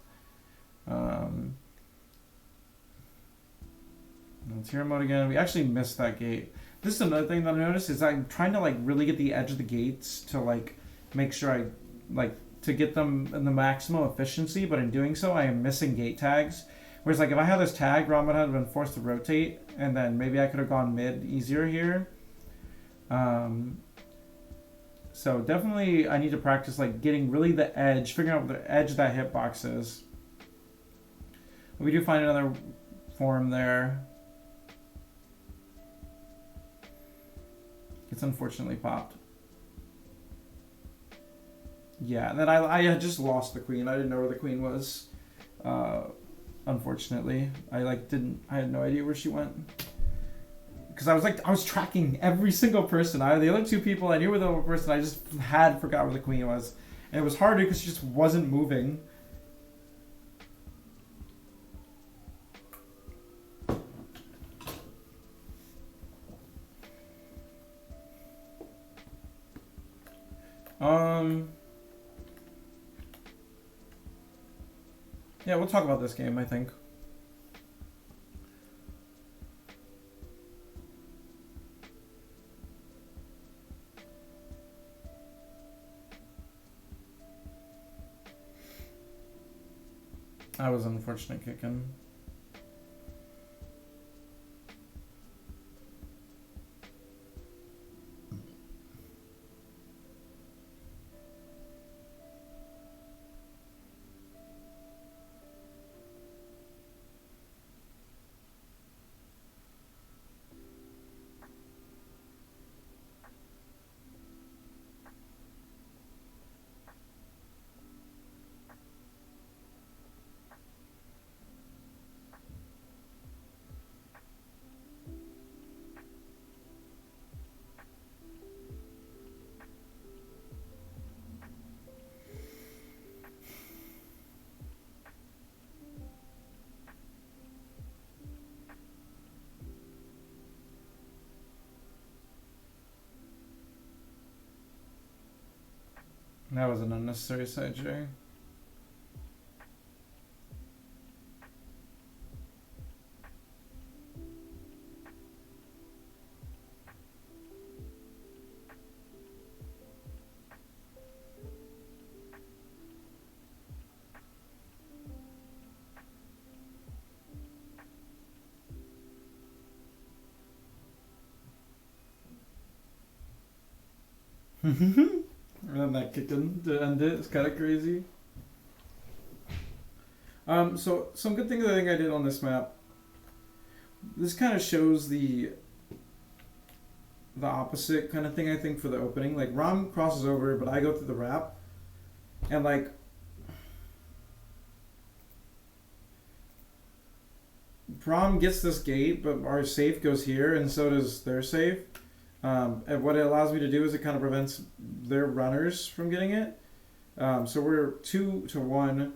Let's hero mode again. We actually missed that gate. This is another thing that I noticed is I'm trying to like really get the edge of the gates to like make sure I like to get them in the maximum efficiency, but in doing so I am missing gate tags. Whereas like if I had this tag, Ron would have been forced to rotate and then maybe I could have gone mid easier here. So definitely I need to practice like getting really the edge, figuring out what the edge of that hitbox is. We do find another form there. It's unfortunately popped. Yeah, and then I had just lost the queen. I didn't know where the queen was. Unfortunately, I had no idea where she went. Because I was tracking every single person. The other two people, I knew where the other person. I just forgot where the queen was, and it was harder because she just wasn't moving. Yeah, we'll talk about this game, I think. That was an unfortunate kick-in. That was an unnecessary side J. And then that kicked in to end it. It's kind of crazy. So some good things I think I did on this map. This kind of shows the opposite kind of thing I think for the opening. Like Rom crosses over, but I go through the wrap, and like Rom gets this gate, but our safe goes here, and so does their safe. And what it allows me to do is it kind of prevents their runners from getting it. So we're 2-1,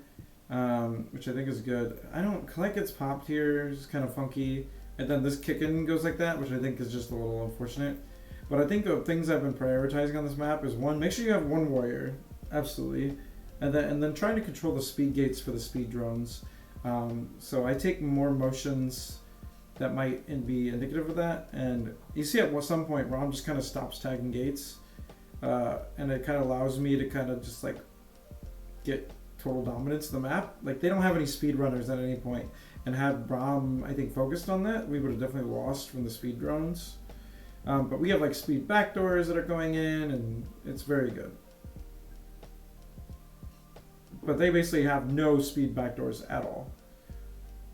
which I think is good. Collect gets popped here, it's kind of funky. And then this kick-in goes like that, which I think is just a little unfortunate. But I think the things I've been prioritizing on this map is one, make sure you have one warrior, absolutely. And then trying to control the speed gates for the speed drones. So I take more motions that might be indicative of that, and you see at some point Rom just kind of stops tagging gates, and it kind of allows me to kind of just like get total dominance of the map. Like they don't have any speed runners at any point, and had Rom I think focused on that, we would have definitely lost from the speed drones. But we have like speed backdoors that are going in, and it's very good. But they basically have no speed backdoors at all.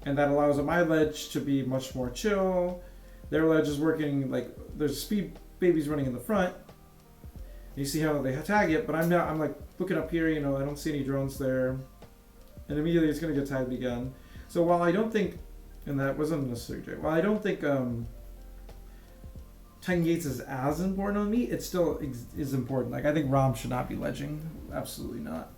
And that allows my ledge to be much more chill. Their ledge is working, like, there's speed babies running in the front. You see how they tag it, but I'm like looking up here, I don't see any drones there. And immediately it's gonna get tagged again. So while I don't think, and that wasn't necessary, while I don't think tagging gates is as important on me, it still is important. Like I think Rom should not be ledging, absolutely not.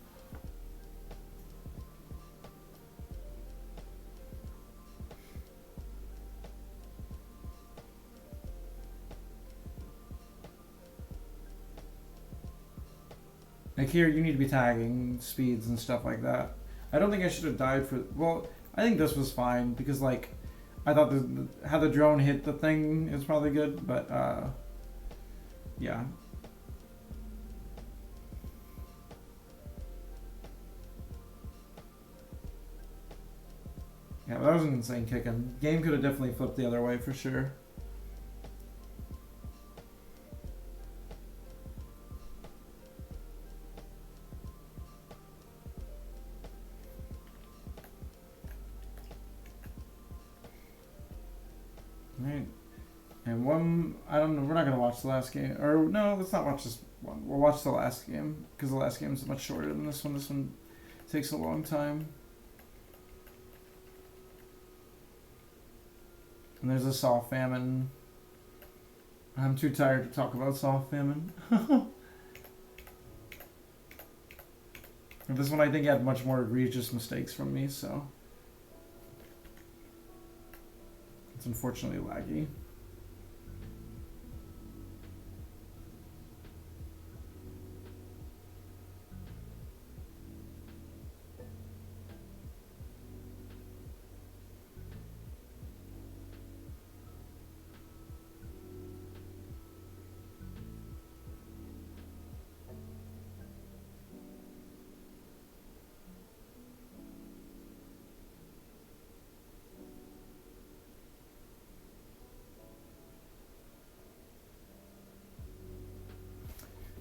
Like here, you need to be tagging speeds and stuff like that. I don't think I should have died for... Well, I think this was fine because like I thought how the drone hit the thing is probably good, but yeah. Yeah, but that was an insane kicking. Game could have definitely flipped the other way for sure. Right. And one, I don't know, we're not going to watch the last game. Or no, let's not watch this one. We'll watch the last game, because the last game is much shorter than this one. This one takes a long time. And there's a soft famine. I'm too tired to talk about soft famine. This one I think had much more egregious mistakes from me, so it's unfortunately laggy.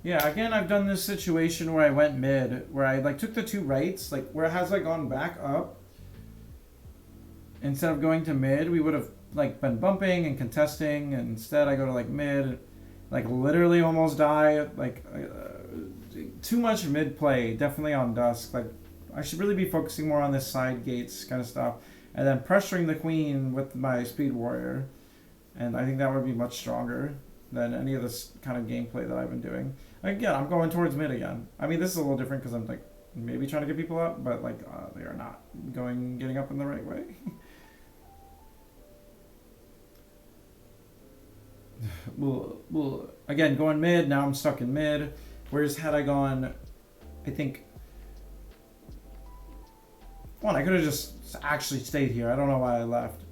Yeah, again, I've done this situation where I went mid, where I like took the two rights, like where it has like gone back up. Instead of going to mid, we would have like been bumping and contesting, and instead I go to like mid, like literally almost die, like too much mid play, definitely on Dusk. Like I should really be focusing more on this side gates kind of stuff, and then pressuring the queen with my speed warrior, and I think that would be much stronger than any of this kind of gameplay that I've been doing. Again, I'm going towards mid again. I mean, this is a little different because I'm like maybe trying to get people up, but like they are not getting up in the right way. well, again, going mid, now I'm stuck in mid. Whereas had I gone, I think, one, I could have just actually stayed here. I don't know why I left.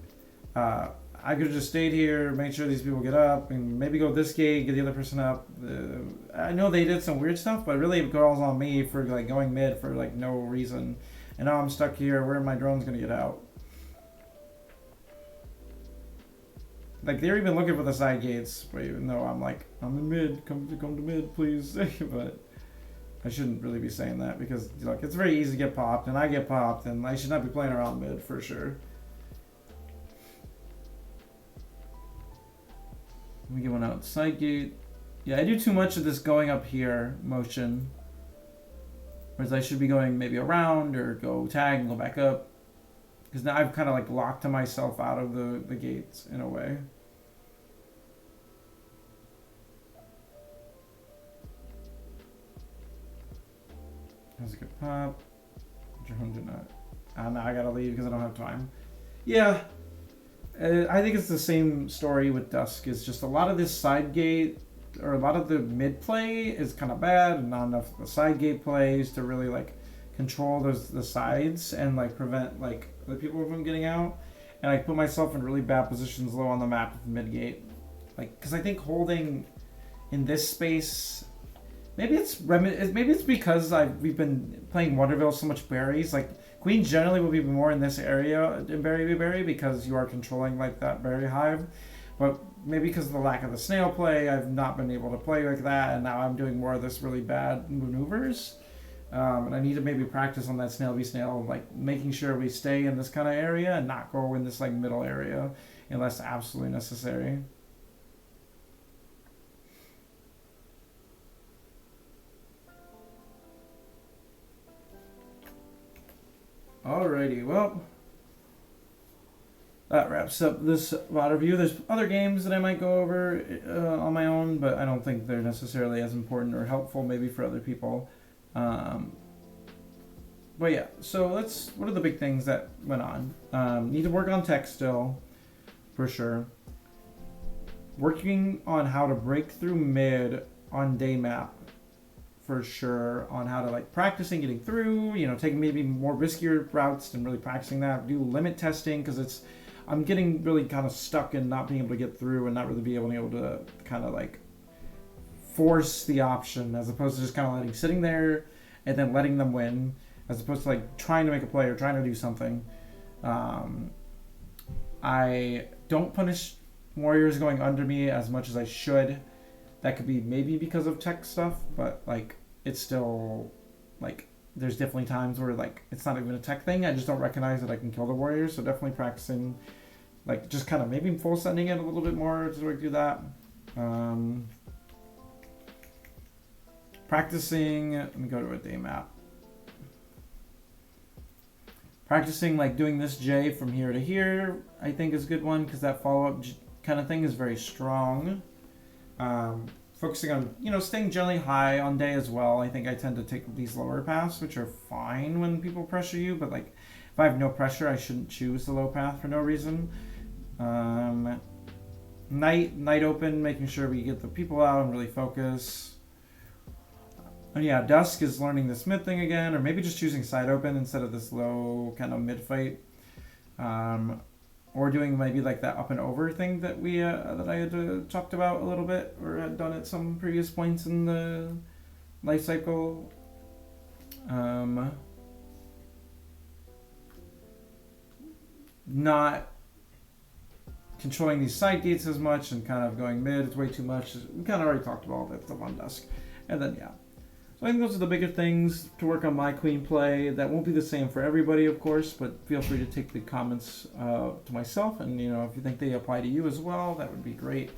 I could have just stayed here, made sure these people get up, and maybe go this gate, get the other person up. I know they did some weird stuff, but really it goes on me for like going mid for like no reason. And now I'm stuck here. Where are my drones gonna get out? Like they're even looking for the side gates, but even though I'm like, I'm in mid, come to mid, please. But I shouldn't really be saying that because like it's very easy to get popped, and I get popped, and I should not be playing around mid for sure. Let me get one out. Side gate. Yeah, I do too much of this going up here motion. Whereas I should be going maybe around or go tag and go back up. Because now I've kind of like locked myself out of the gates in a way. That's a good pop. Drone did not. Now I gotta leave because I don't have time. Yeah. I think it's the same story with Dusk. It's just a lot of this side gate, or a lot of the mid play is kind of bad, and not enough of the side gate plays to really like control the sides and like prevent like the people from getting out. And I put myself in really bad positions low on the map with mid gate, like because I think holding in this space. Maybe it's because we've been playing Wonderville so much berries. Like Queen generally will be more in this area in berry because you are controlling like that berry hive. But maybe because of the lack of the snail play, I've not been able to play like that, and now I'm doing more of this really bad maneuvers. And I need to maybe practice on that snail v snail, like making sure we stay in this kind of area and not go in this like middle area unless absolutely necessary. Alrighty, well, that wraps up this VOD review. There's other games that I might go over on my own, but I don't think they're necessarily as important or helpful maybe for other people. But yeah, so what are the big things that went on? Need to work on tech still, for sure. Working on how to break through mid on day map, for sure, on how to like practicing getting through, taking maybe more riskier routes and really practicing that. Do limit testing because I'm getting really kind of stuck in not being able to get through and not really being able to kind of like force the option, as opposed to just kind of sitting there and then letting them win, as opposed to like trying to make a play or trying to do something. I don't punish warriors going under me as much as I should. That could be maybe because of tech stuff, but like it's still like there's definitely times where like it's not even a tech thing. I just don't recognize that I can kill the warriors. So definitely practicing, like just kind of maybe full sending it a little bit more to do that. Practicing. Let me go to a day map. Practicing like doing this J from here to here, I think is a good one, because that follow-up kind of thing is very strong. Focusing on, staying generally high on day as well. I think I tend to take these lower paths, which are fine when people pressure you, but like if I have no pressure, I shouldn't choose the low path for no reason. Night open, making sure we get the people out and really focus. And yeah, dusk is learning this mid thing again, or maybe just choosing side open instead of this low kind of mid fight. Or doing maybe like that up and over thing that we that I had talked about a little bit, or had done at some previous points in the life cycle. Not controlling these side gates as much and kind of going mid. It's way too much. We kind of already talked about all that stuff on dusk. And then yeah. So I think those are the bigger things to work on my queen play. That won't be the same for everybody, of course, but feel free to take the comments to myself, and if you think they apply to you as well, that would be great.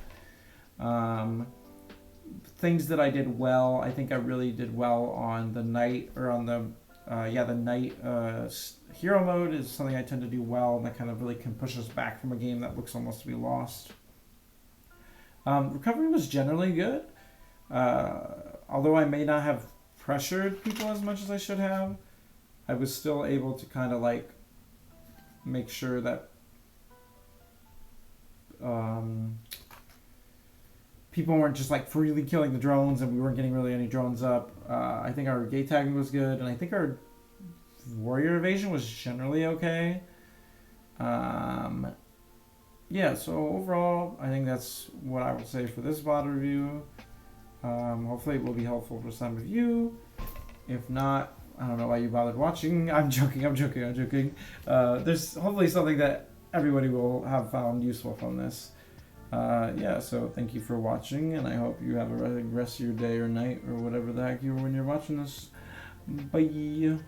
Things that I did well, I think I really did well on the night, or on the the night hero mode is something I tend to do well, and that kind of really can push us back from a game that looks almost to be lost. Recovery was generally good. Although I may not have pressured people as much as I should have, I was still able to kind of like make sure that people weren't just like freely killing the drones, and we weren't getting really any drones up. I think our gate tagging was good, and I think our warrior evasion was generally okay. Yeah, so overall, I think that's what I would say for this VOD review. Hopefully it will be helpful for some of you. If not, I don't know why you bothered watching. I'm joking. There's hopefully something that everybody will have found useful from this. So thank you for watching, and I hope you have a rest of your day or night or whatever the heck when you're watching this. Bye.